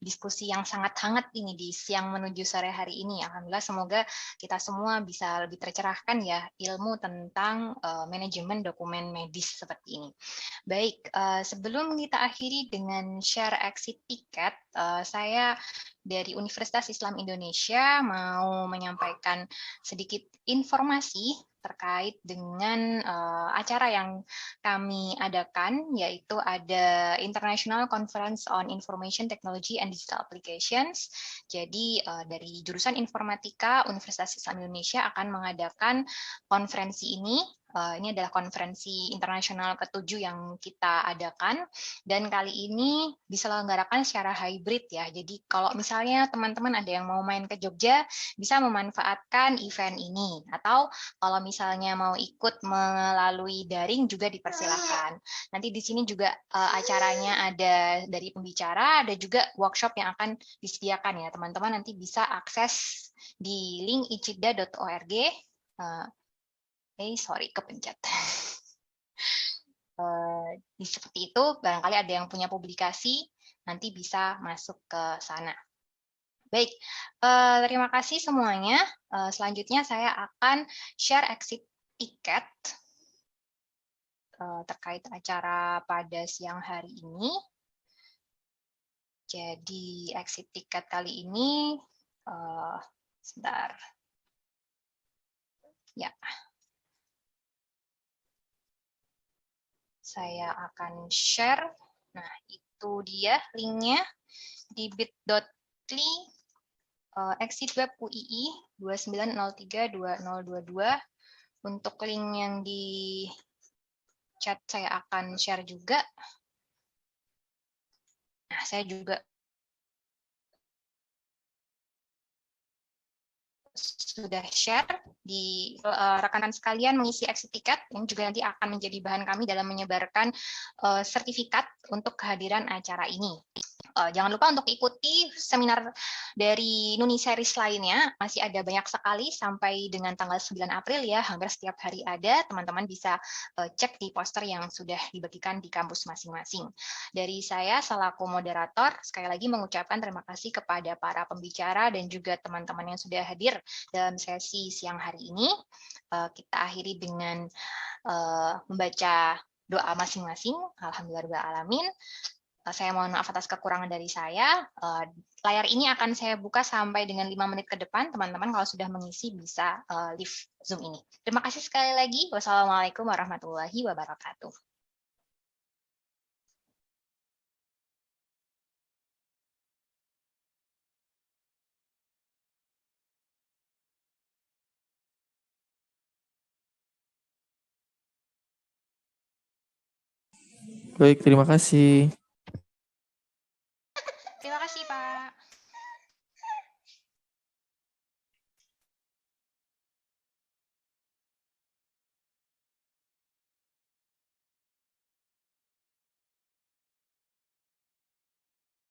diskusi yang sangat hangat ini di siang menuju sore hari ini. Alhamdulillah semoga kita semua bisa lebih tercerahkan ya ilmu tentang manajemen dokumen medis seperti ini. Baik, sebelum kita akhiri dengan share exit ticket, saya dari Universitas Islam Indonesia mau menyampaikan sedikit informasi terkait dengan acara yang kami adakan, yaitu ada International Conference on Information Technology and Digital Applications. Jadi dari jurusan informatika Universitas Islam Indonesia akan mengadakan konferensi ini. Ini adalah konferensi internasional ke-7 yang kita adakan, dan kali ini diselenggarakan secara hybrid ya. Jadi kalau misalnya teman-teman ada yang mau main ke Jogja, bisa memanfaatkan event ini. Atau kalau misalnya mau ikut melalui daring juga dipersilakan. Nanti di sini juga acaranya ada dari pembicara, ada juga workshop yang akan disediakan ya. Teman-teman nanti bisa akses di link icida.org. Kepencet. Seperti itu, barangkali ada yang punya publikasi, nanti bisa masuk ke sana. Baik, terima kasih semuanya. Selanjutnya saya akan share exit ticket terkait acara pada siang hari ini. Jadi exit ticket kali ini, sebentar. Ya. Saya akan share. Nah, itu dia linknya di bit.ly exit web UII 29032022. Untuk link yang di chat saya akan share juga. Nah, saya juga sudah share di rekan-rekan sekalian mengisi exit ticket yang juga nanti akan menjadi bahan kami dalam menyebarkan sertifikat untuk kehadiran acara ini. Jangan lupa untuk ikuti seminar dari Nuni Series lainnya, masih ada banyak sekali sampai dengan tanggal 9 April ya, hampir setiap hari ada, teman-teman bisa cek di poster yang sudah dibagikan di kampus masing-masing. Dari saya, selaku moderator, sekali lagi mengucapkan terima kasih kepada para pembicara dan juga teman-teman yang sudah hadir dalam sesi siang hari ini. Kita akhiri dengan membaca doa masing-masing, alhamdulillahirrahmanirrahim. Saya mohon maaf atas kekurangan dari saya. Layar ini akan saya buka sampai dengan 5 menit ke depan. Teman-teman kalau sudah mengisi bisa leave Zoom ini. Terima kasih sekali lagi. Wassalamualaikum warahmatullahi wabarakatuh. Baik, terima kasih. Terima kasih, Pak.